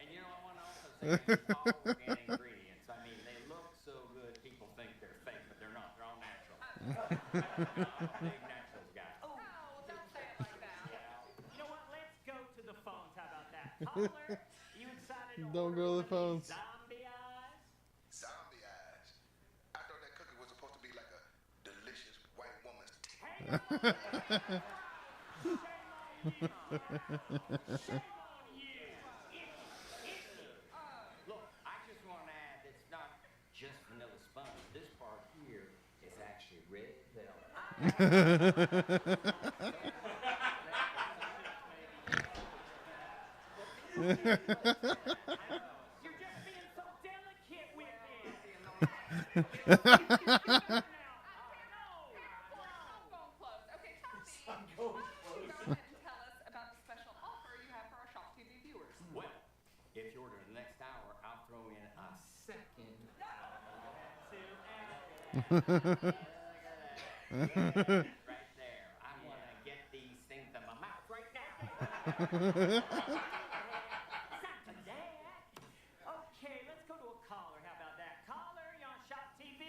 And you know, I want to also say it's all organic ingredients. I mean, they look so good, people think they're fake, but they're not. They're all natural. Big naturals guy. Oh, Oh, don't say it like that. you know what? Let's go to the phones. How about that? Caller, you excited to Don't go to the order one of phones. these zombie eyes? Zombie eyes. I thought that cookie was supposed to be like a delicious white woman's tea. Shame on you. Look, I just want to add it's not just vanilla sponge. This part here is actually red velvet. You're just being so delicate with it. Don't go close. Okay, Tommy, why don't you go ahead and tell us about the special offer you have for our Shop TV viewers? Well, if you order the next hour, I'll throw in a second. Right there. I want to get these things in my mouth right now. Not to that. Okay, let's go to a caller. How about that? Caller, you on Shop TV?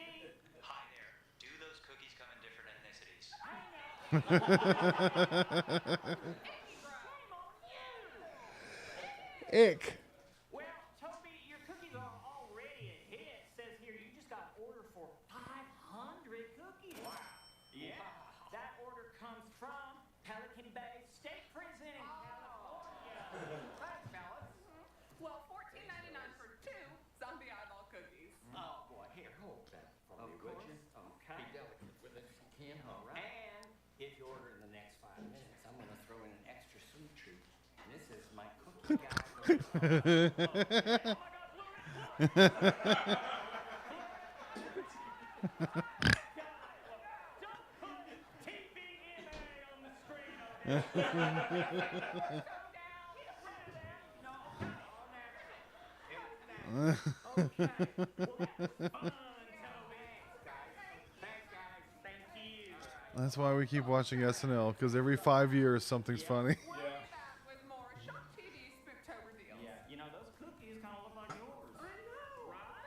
Hi there. Do those cookies come in different ethnicities? I know. Shame on you. Ick. Well, Toby, your cookies are already a hit. Says here you just got an order for 500 cookies. Wow. Yeah. That order comes from Pelican Bay State Prison in California. Thanks, fellas. Well, $14.99 for 2 zombie eyeball cookies. Oh boy, here, hold that for me, would you? Okay. Be delicate with it if you can. All right. And if you order in the next 5 minutes, I'm going to throw in an extra sweet treat. And This is my cookie guy. That's why we keep watching SNL, because every 5 years something's funny. We'll be back with more Shock TV Spooktober deals. Yeah, you know, those cookies kind of look like yours. I know, right?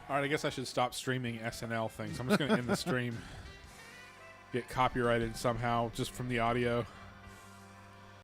All right, I guess I should stop streaming SNL things. I'm just going to end the stream. Get copyrighted somehow just from the audio.